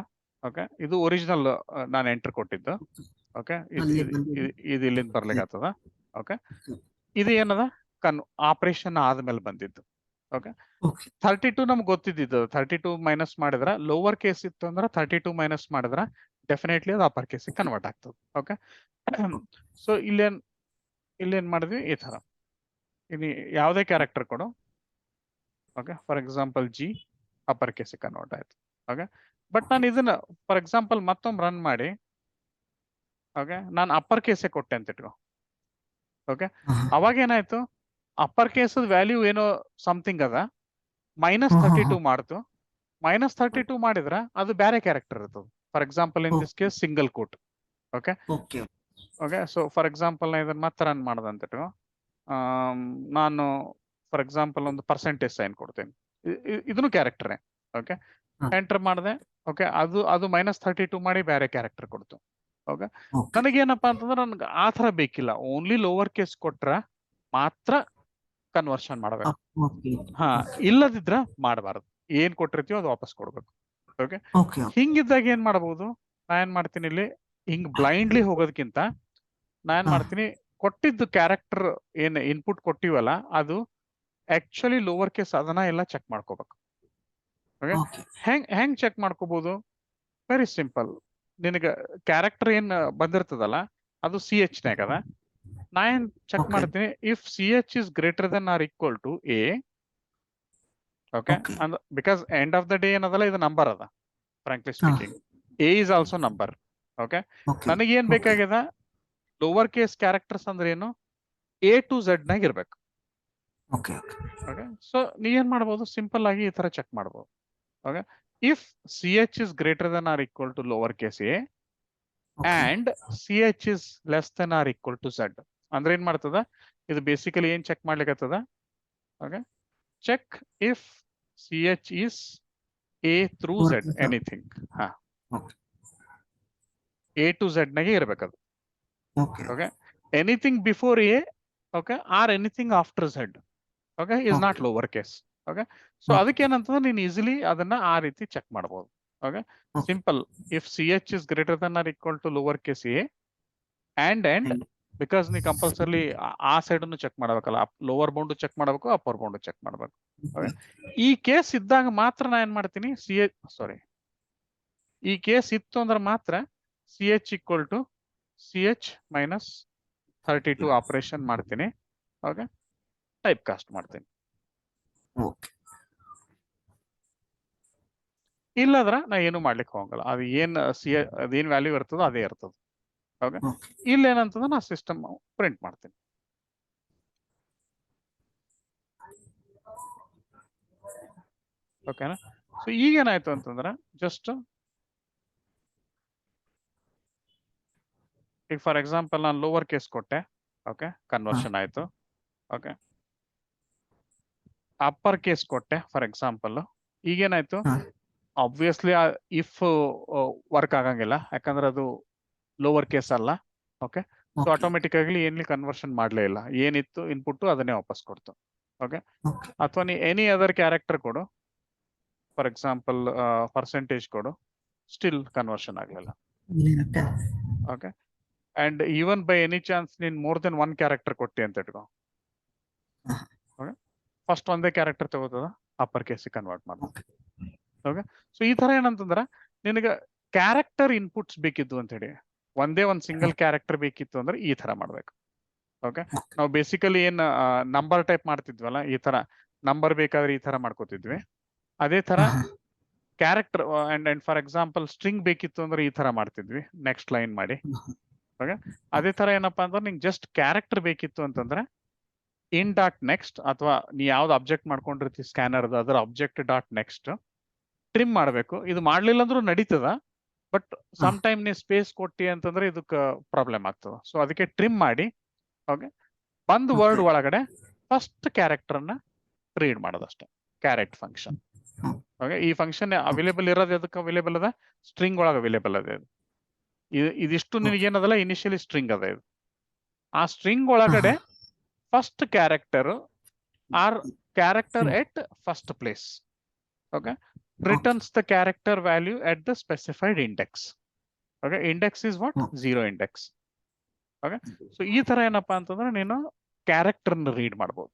ಓಕೆ, ಇದು ಒರಿಜಿನಲ್ ನಾನು ಎಂಟರ್ ಕೊಟ್ಟಿದ್ದು. ಓಕೆ. ಇದು ಇಲ್ಲಿಂದ ಬರ್ಲಿಕ್ಕೆ ಆಗ್ತದ. ಓಕೆ. ಇದು ಏನದ, ಆಪರೇಷನ್ ಆದ್ಮೇಲೆ ಬಂದಿದ್ದು. ಓಕೆ. 32 ನಮ್ಗೆ ಗೊತ್ತಿದ್ದು, 32 ಮೈನಸ್ ಮಾಡಿದ್ರ ಲೋವರ್ ಕೇಸ್ ಇತ್ತು ಅಂದ್ರೆ 32 ಮೈನಸ್ ಮಾಡಿದ್ರ ಡೆಫಿನೆಟ್ಲಿ ಅದು ಅಪ್ಪರ್ ಕೇಸಿಗೆ ಕನ್ವರ್ಟ್ ಆಗ್ತದೆ. ಓಕೆ. ಸೊ ಇಲ್ಲೇನ್ ಮಾಡಿದ್ವಿ, ಈ ತರ ಇಲ್ಲಿ ಯಾವುದೇ ಕ್ಯಾರೆಕ್ಟರ್ ಕೊಡು. Okay. For example G upper ಕೇಸಿಗೆ ಕನ್ವರ್ಟ್ ಆಯ್ತು. ಓಕೆ. ಬಟ್ ನಾನು ಇದನ್ನ ಫಾರ್ ಎಕ್ಸಾಂಪಲ್ ಮತ್ತೊಮ್ಮೆ ರನ್ ಮಾಡಿ, ಓಕೆ, ನಾನು ಅಪ್ಪರ್ ಕೇಸೇ ಕೊಟ್ಟೆ ಅಂತ ಇಟ್ಕೋ. ಓಕೆ. ಅವಾಗ ಏನಾಯ್ತು, ಅಪ್ಪರ್ ಕೇಸದ ವ್ಯಾಲ್ಯೂ ಏನೋ ಸಮಥಿಂಗ್ ಅದ, -32 ಮಾಡ್ತು. -32 ಮಾಡಿದ್ರ ಅದು ಬೇರೆ ಕ್ಯಾರೆಕ್ಟರ್ ಇರ್ತದೆ. For example in this case single quote. Okay. Okay. So for example ನಾ ಇದನ್ನ ಮತ್ತೆ ರನ್ ಮಾಡದಂತ ಇಟ್ಕೋ. ನಾನು ಫಾರ್ ಎಕ್ಸಾಂಪಲ್ ಒಂದು ಪರ್ಸೆಂಟೇಜ್ ಸೈನ್ ಕೊಡ್ತೇನೆ, ಇದನ್ನು ಕ್ಯಾರೆಕ್ಟರೇ. ಓಕೆ. ಎಂಟರ್ ಮಾಡಿದೆ. ಓಕೆ. ಅದು -32 ಮಾಡಿ ಬೇರೆ ಕ್ಯಾರೆಕ್ಟರ್ ಕೊಡ್ತು. ಓಕೆ. ನನಗೇನಪ್ಪಾ ಅಂತಂದ್ರೆ ನನ್ಗೆ ಆ ತರ ಬೇಕಿಲ್ಲ, ಓನ್ಲಿ ಲೋವರ್ ಕೇಸ್ ಕೊಟ್ರ ಮಾತ್ರ ಕನ್ವರ್ಷನ್ ಮಾಡ್ಬೇಕು. ಹಾ, ಇಲ್ಲದಿದ್ರ ಮಾಡಬಾರ್ದು, ಏನ್ ಕೊಟ್ಟಿರ್ತೀವೋ ಅದು ವಾಪಸ್ ಕೊಡ್ಬೇಕು. ಓಕೆ. ಹಿಂಗಿದ್ದಾಗ ಏನ್ ಮಾಡಬಹುದು, ನಾ ಏನ್ ಮಾಡ್ತೀನಿ ಇಲ್ಲಿ, ಹಿಂಗ್ ಬ್ಲೈಂಡ್ಲಿ ಹೋಗೋದಕ್ಕಿಂತ ನಾ ಏನ್ ಮಾಡ್ತೀನಿ, ಕೊಟ್ಟಿದ್ದು ಕ್ಯಾರೆಕ್ಟರ್ ಏನ್ ಇನ್ಪುಟ್ ಕೊಟ್ಟಿವಲ್ಲ ಅದು ಆಕ್ಚುಲಿ ಲೋವರ್ ಕೇಸ್ ಅದನ್ನ ಎಲ್ಲ ಚೆಕ್ ಮಾಡ್ಕೋಬೇಕು. ಹೆಂಗ್ ಚೆಕ್ ಮಾಡ್ಕೋಬಹುದು, ವೆರಿ ಸಿಂಪಲ್. ನಿನಗ ಕ್ಯಾರೆಕ್ಟರ್ ಏನ್ ಬಂದಿರ್ತದಲ್ಲ ಅದು CH ನಾಗ ಅದ. ನಾ ಏನ್ ಚೆಕ್ ಮಾಡ್ತೀನಿ, if CH is greater than or equal to A. Okay. Because end of the day ಏನದಲ್ಲ, ಇದು ನಂಬರ್ ಅದ. Frankly speaking A is also number. Okay. ನನಗೆ ಏನ್ ಬೇಕಾಗ್ಯದ, ಲೋವರ್ ಕೇಸ್ ಕ್ಯಾರೆಕ್ಟರ್ಸ್ ಅಂದ್ರೆ ಏನು, A to Z ನಾಗ ಇರ್ಬೇಕು. ಓಕೆ. ಸೊ ನೀ ಏನ್ ಮಾಡ್ಬೋದು, ಸಿಂಪಲ್ ಆಗಿ ಈ ತರ ಚೆಕ್ ಮಾಡ್ಬೋದು. Okay. If CH is greater than or equal to lower case A, and CH is less than or equal to Z. ಅಂದ್ರೆ ಏನ್ ಮಾಡ್ತದ ಇದು ಬೇಸಿಕಲಿ ಏನ್ ಚೆಕ್ ಮಾಡ್ಲಿಕ್ಕತ್ತದ. Okay, check if CH is A through Z anything. ಹಾ, A to Z ನಾಗೆ ಇರ್ಬೇಕದು. Okay, anything before A, okay, or anything after Z, okay, is not lower case. Okay, so ಅದಕ್ಕೆ ಏನಂತಂದ್ರೆ ನೀನು ಈಸಿಲಿ ಅದನ್ನ ಆ ರೀತಿ ಚೆಕ್ ಮಾಡಬಹುದು. Okay, simple, if CH is greater than or equal to lower case A and because ನೀ ಕಂಪಲ್ಸರಿ ಆ ಸೈಡ್ ಅನ್ನು ಚೆಕ್ ಮಾಡಬೇಕಲ್ಲ, ಲೋವರ್ ಬೌಂಡ್ ಚೆಕ್ ಮಾಡಬೇಕು, ಅಪ್ಪರ್ ಬೌಂಡ್ ಚೆಕ್ ಮಾಡಬೇಕು. ಓಕೆ, ಈ ಕೇಸ್ ಇದ್ದಾಗ ಮಾತ್ರ ನಾ ಏನ್ ಮಾಡ್ತೀನಿ, ಈ ಕೇಸ್ ಇತ್ತು ಅಂದ್ರೆ ಮಾತ್ರ CH equal to CH minus 32 operation ಮಾಡ್ತೀನಿ. ಓಕೆ, ಟೈಪ್ ಕಾಸ್ಟ್ ಮಾಡ್ತೀನಿ. ಇಲ್ಲದ್ರ ನಾ ಏನು ಮಾಡ್ಲಿಕ್ಕೆ ಹೋಗಲ್ಲ, ಅದು ಅದೇನ್ ವ್ಯಾಲ್ಯೂ ಇರ್ತದೋ ಅದೇ ಇರ್ತದ. ಓಕೆ, ಇಲ್ಲ ಏನಂತಂದ್ರೆ ನಾ ಸಿಸ್ಟಮ್ ಪ್ರಿಂಟ್ ಮಾಡ್ತೀನಿ. ಓಕೆನಾ? ಸೊ ಈಗೇನಾಯ್ತು ಅಂತಂದ್ರೆ ಜಸ್ಟ್ ಈಗ ಫಾರ್ ಎಕ್ಸಾಂಪಲ್ ನಾನು ಲೋವರ್ ಕೇಸ್ ಕೊಟ್ಟೆ. ಓಕೆ, ಕನ್ವರ್ಷನ್ ಆಯ್ತು. ಓಕೆ, ಅಪ್ಪರ್ ಕೇಸ್ ಕೊಟ್ಟೆ ಫಾರ್ ಎಕ್ಸಾಂಪಲ್. ಈಗೇನಾಯ್ತು, ಆಬ್ವಿಯಸ್ಲಿ ಇಫ್ ವರ್ಕ್ ಆಗಂಗಿಲ್ಲ, ಯಾಕಂದ್ರೆ ಅದು ಲೋವರ್ ಕೇಸ್ ಅಲ್ಲ. ಓಕೆ, ಸೊ ಆಟೋಮೆಟಿಕ್ ಆಗಿ ಏನ್ಲಿ ಕನ್ವರ್ಷನ್ ಮಾಡ್ಲೇ ಇಲ್ಲ, ಏನಿತ್ತು ಇನ್ಪುಟ್ ಅದನ್ನೇ ವಾಪಸ್ ಕೊಡ್ತು. ಓಕೆ, ಅಥವಾ ನೀ ಎನಿ ಅದರ್ ಕ್ಯಾರೆಕ್ಟರ್ ಕೊಡು, ಫಾರ್ ಎಕ್ಸಾಂಪಲ್ ಪರ್ಸೆಂಟೇಜ್ ಕೊಡು, ಸ್ಟಿಲ್ ಕನ್ವರ್ಷನ್ ಆಗ್ಲಿಲ್ಲ. Okay, and even by any chance ನೀನ್ ಮೋರ್ ದೆನ್ ಒನ್ ಕ್ಯಾರೆಕ್ಟರ್ ಕೊಟ್ಟಿ ಅಂತ ಇಟ್ಕೋ. ಓಕೆ, ಫಸ್ಟ್ ಒಂದೇ ಕ್ಯಾರೆಕ್ಟರ್ ತಗೋತದ, ಅಪ್ಪರ್ ಕೇಸ್ ಕನ್ವರ್ಟ್ ಮಾಡ್ಬೇಕು. ಓಕೆ, ಸೊ ಈ ತರ ಏನಂತಂದ್ರ ನಿನಗೆ ಕ್ಯಾರೆಕ್ಟರ್ ಇನ್ಪುಟ್ಸ್ ಬೇಕಿದ್ದು ಅಂತ ಹೇಳಿ, ಒಂದೇ ಒಂದ್ ಸಿಂಗಲ್ ಕ್ಯಾರೆಕ್ಟರ್ ಬೇಕಿತ್ತು ಅಂದ್ರೆ ಈ ತರ ಮಾಡ್ಬೇಕು. ಓಕೆ, ನಾವು ಬೇಸಿಕಲಿ ಏನ್ ನಂಬರ್ ಟೈಪ್ ಮಾಡ್ತಿದ್ವಲ್ಲ, ಈ ತರ ನಂಬರ್ ಬೇಕಾದ್ರೆ ಈ ತರ ಮಾಡ್ಕೋತಿದ್ವಿ. ಅದೇ ತರ character and for example string ಬೇಕಿತ್ತು ಅಂದ್ರೆ ಈ ತರ ಮಾಡ್ತಿದ್ವಿ, ನೆಕ್ಸ್ಟ್ ಲೈನ್ ಮಾಡಿ. ಓಕೆ, ಅದೇ ತರ ಏನಪ್ಪಾ ಅಂದ್ರೆ ನಿಂಗೆ ಜಸ್ಟ್ ಕ್ಯಾರೆಕ್ಟರ್ ಬೇಕಿತ್ತು ಅಂತಂದ್ರೆ ಇನ್ ಡಾಟ್ ನೆಕ್ಸ್ಟ್, ಅಥವಾ ನೀ ಯಾವ್ದು ಅಬ್ಜೆಕ್ಟ್ ಮಾಡ್ಕೊಂಡಿರ್ತಿ ಸ್ಕ್ಯಾನರ್, ಅದರ ಅಬ್ಜೆಕ್ಟ್ ಡಾಟ್ ನೆಕ್ಸ್ಟ್ ಟ್ರಿಮ್ ಮಾಡ್ಬೇಕು. ಇದು ಮಾಡ್ಲಿಲ್ಲ ಅಂದ್ರೂ ನಡೀತದ, ಬಟ್ ಸಮ್ ಟೈಮ್ ನೀ ಸ್ಪೇಸ್ ಕೊಟ್ಟಿ ಅಂತಂದ್ರೆ ಇದಕ್ಕೆ ಪ್ರಾಬ್ಲಮ್ ಆಗ್ತದ. ಸೊ ಅದಕ್ಕೆ ಟ್ರಿಮ್ ಮಾಡಿ. ಓಕೆ, ಒಂದು ವರ್ಡ್ ಒಳಗಡೆ ಫಸ್ಟ್ ಕ್ಯಾರೆಕ್ಟರ್ ಅನ್ನ ರೀಡ್ ಮಾಡೋದಷ್ಟೇ, ಕ್ಯಾರೆಕ್ಟ್ ಫಂಕ್ಷನ್. ಓಕೆ, ಈ ಫಂಕ್ಷನ್ ಅವೈಲೇಬಲ್ ಇರೋದು ಅದಕ್ಕೆ ಅವೈಲೇಬಲ್ ಅದ, ಸ್ಟ್ರಿಂಗ್ ಒಳಗೆ ಅವೈಲೇಬಲ್ ಅದ. ಇದಿಷ್ಟು ನಿನಗೇನದಲ್ಲ ಇನಿಷಿಯಲಿ ಸ್ಟ್ರಿಂಗ್ ಅದ. ಇದು ಆ ಸ್ಟ್ರಿಂಗ್ ಒಳಗಡೆ first character or character at first place. Okay, returns the character value at the specified index. Okay, index is what? 0 index. Okay, so ಈ ತರ ಏನಪ್ಪಾ ಅಂತಂದ್ರೆ ನೀನು ಕ್ಯಾರೆಕ್ಟರ್ ರೀಡ್ ಮಾಡ್ಬೋದು.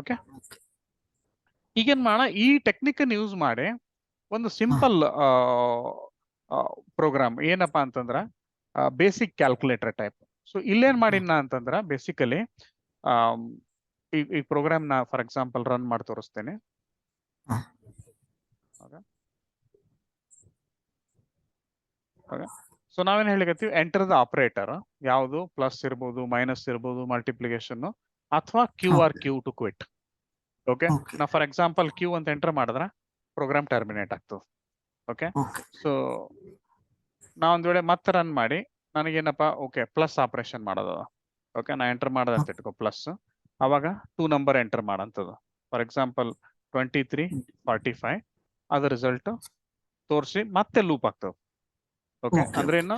ಓಕೆ, ಈಗೇನ್ ಮಾಡ, ಈ ಟೆಕ್ನಿಕ್ ಯೂಸ್ ಮಾಡಿ ಒಂದು ಸಿಂಪಲ್ ಪ್ರೋಗ್ರಾಮ್ ಏನಪ್ಪಾ ಅಂತಂದ್ರ ಬೇಸಿಕ್ ಕ್ಯಾಲ್ಕುಲೇಟರ್ ಟೈಪ್. ಸೊ ಇಲ್ಲೇನ್ ಮಾಡಿನ ಅಂತಂದ್ರ ಬೇಸಿಕಲಿ ಈ ಪ್ರೋಗ್ರಾಮ್ ನ ಫಾರ್ ಎಕ್ಸಾಂಪಲ್ ರನ್ ಮಾಡಿ ತೋರಿಸ್ತೇನೆ. ಸೊ ನಾವೇನ್ ಹೇಳಿಕತ್ತೀವಿ, ಎಂಟರ್ ದ ಆಪರೇಟರ್, ಯಾವುದು ಪ್ಲಸ್ ಇರ್ಬೋದು, ಮೈನಸ್ ಇರ್ಬೋದು, ಮಲ್ಟಿಪ್ಲಿಕೇಶನ್, ಅಥವಾ Q ಟು ಕ್ವಿಟ್. ಓಕೆ, ನಾ ಫಾರ್ ಎಕ್ಸಾಂಪಲ್ Q ಅಂತ ಎಂಟರ್ ಮಾಡಿದ್ರೆ ಪ್ರೋಗ್ರಾಮ್ ಟರ್ಮಿನೇಟ್ ಆಗ್ತದೆ. ಓಕೆ, ಸೊ ನಾ ಒಂದ್ ವೇಳೆ ಮತ್ತೆ ರನ್ ಮಾಡಿ ನನಗೇನಪ್ಪ, ಓಕೆ ಪ್ಲಸ್ ಆಪರೇಷನ್ ಮಾಡೋದ. ಓಕೆ, ನಾ ಎಂಟರ್ ಮಾಡದ ಅಂತ ಇಟ್ಕೋ ಪ್ಲಸ್, ಅವಾಗ 2 ನಂಬರ್ ಎಂಟರ್ ಮಾಡಂತದ. ಫಾರ್ ಎಕ್ಸಾಂಪಲ್ 23, 45, ಅದ ರಿಸಲ್ಟ್ ತೋರಿಸಿ ಮತ್ತೆ ಲೂಪ್ ಆಗ್ತದೆ. ಓಕೆ, ಅಂದ್ರೆ ಏನು,